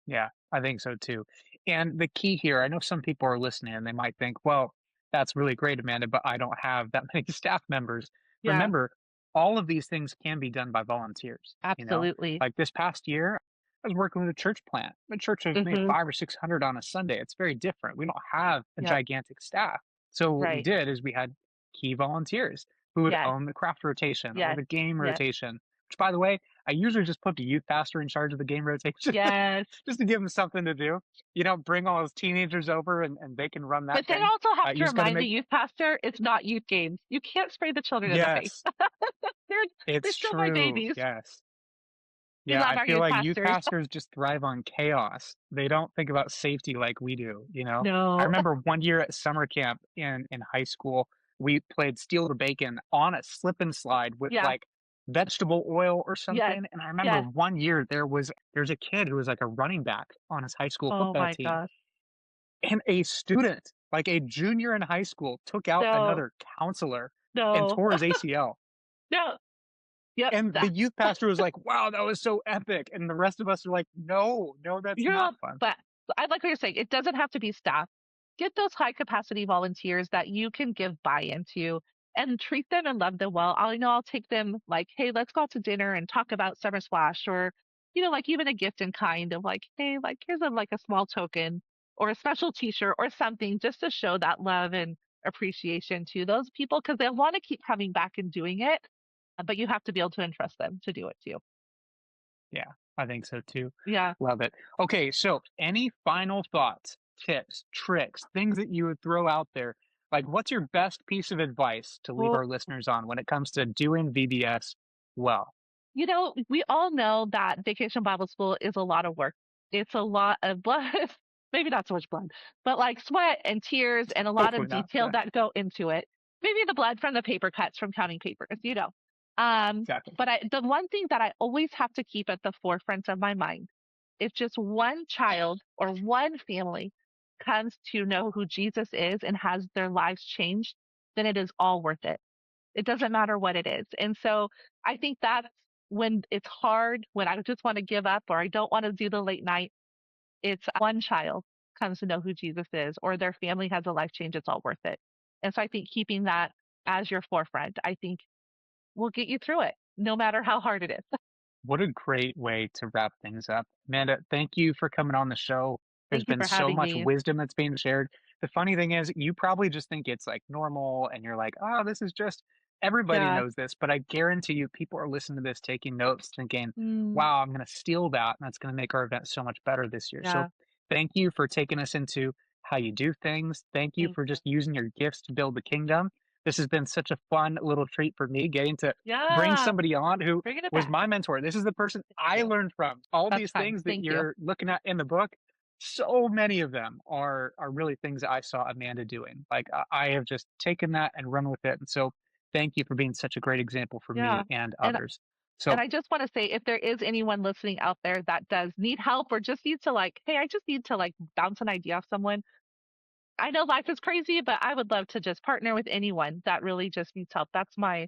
Yeah, I think so too. And the key here, I know some people are listening and they might think, well, that's really great, Amanda, but I don't have that many staff members. Yeah, Remember, all of these things can be done by volunteers, you know? absolutely. Like this past year, I was working with a church plant. The church of maybe Hmm. 500 or 600 on a Sunday. It's very different. We don't have a Yep. gigantic staff. So what we Right. did is we had key volunteers who would Yes. own the craft rotation or Yes. the game Yes. rotation, which by the way, I usually just put the youth pastor in charge of the game rotation. Yes. Just to give them something to do. Bring all those teenagers over and they can run that But they thing. also have to You just got to remind the make youth pastor it's not youth games. You can't spray the children in the face. yes, they're they're it's still my true. babies. Yes. We Yeah, love I our feel youth like youth pastors. pastors just thrive on chaos. They don't think about safety like we do? I No. remember one year at summer camp in high school, we played steal the bacon on a slip and slide with Yeah. like vegetable oil or Yes. something. And I remember Yes. one year there's a kid who was like a running back on his high school Oh football my team. gosh. And a student, like a junior in high school, took out No. another counselor and No. tore his ACL. No. Yep. And the youth pastor was like, "Wow, that was so epic." And the rest of us are like, "No, no, that's You're not all, fun." but I like what you're saying. It doesn't have to be staff. Get those high capacity volunteers that you can give buy into and treat them and love them well. I know I'll take them like, hey, let's go out to dinner and talk about Summer Splash or, like even a gift in kind of like, hey, like here's a small token or a special t-shirt or something just to show that love and appreciation to those people because they'll want to keep coming back and doing it. But you have to be able to entrust them to do it too. Yeah, I think so too. Yeah. Love it. Okay, so any final thoughts, tips, tricks, things that you would throw out there? Like, what's your best piece of advice to leave Well, our listeners on when it comes to doing VBS well? we all know that Vacation Bible School is a lot of work. It's a lot of blood, maybe not so much blood, but like sweat and tears and a lot of Hopefully not. detail Yeah, that go into it. Maybe the blood from the paper cuts from counting papers. Um, exactly. but the one thing that I always have to keep at the forefront of my mind, if just one child or one family comes to know who Jesus is and has their lives changed, then it is all worth it. It doesn't matter what it is. And so I think that's when it's hard, when I just want to give up or I don't want to do the late night. It's one child comes to know who Jesus is or their family has a life change, it's all worth it. And so I think keeping that as your forefront, I think will get you through it, no matter how hard it is. What a great way to wrap things up. Amanda, thank you for coming on the show. There's Thank you been for so having much me. wisdom that's being shared. The funny thing is, you probably just think it's like normal and you're like, oh, this is just everybody Yeah. knows this. But I guarantee you, people are listening to this, taking notes, thinking, Mm, wow, I'm going to steal that. And that's going to make our event so much better this year. So yeah. thank you for taking us into how you do things. Thank you Thank for you. just using your gifts to build the kingdom. This has been such a fun little treat for me getting to bring Yeah. somebody on who Bringing it was back. my mentor. This is the person Thank I you. learned from. All That's these kind. things that Thank you. you're looking at in the book, so many of them are really things that I saw Amanda doing. Like I have just taken that and run with it. And so thank you for being such a great example for Yeah. me and And others. And So I just want to say, if there is anyone listening out there that does need help or just needs to like, hey, I just need to like bounce an idea off someone. I know life is crazy, but I would love to just partner with anyone that really just needs help. That's my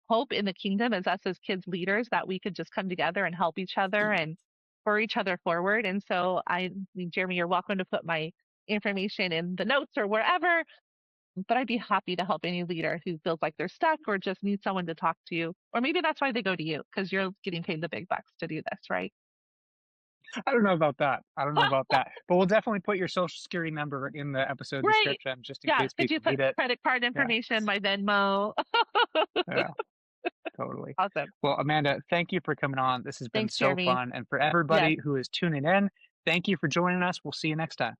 hope in the kingdom is us as kids leaders that we could just come together and help each other and spur each other forward. And so Jeremy, you're welcome to put my information in the notes or wherever, but I'd be happy to help any leader who feels like they're stuck or just needs someone to talk to. Or maybe that's why they go to you because you're getting paid the big bucks to do this, right? I don't know about that. I don't know about that. But we'll definitely put your social security number in the episode Great. description just in Yeah, case could you people put need it. credit card Yeah. information, my Venmo? Yeah. Totally. Awesome. Well, Amanda, thank you for coming on. This has been Thanks, so Jeremy. fun. And for Yes. everybody who is tuning in, thank you for joining us. We'll see you next time.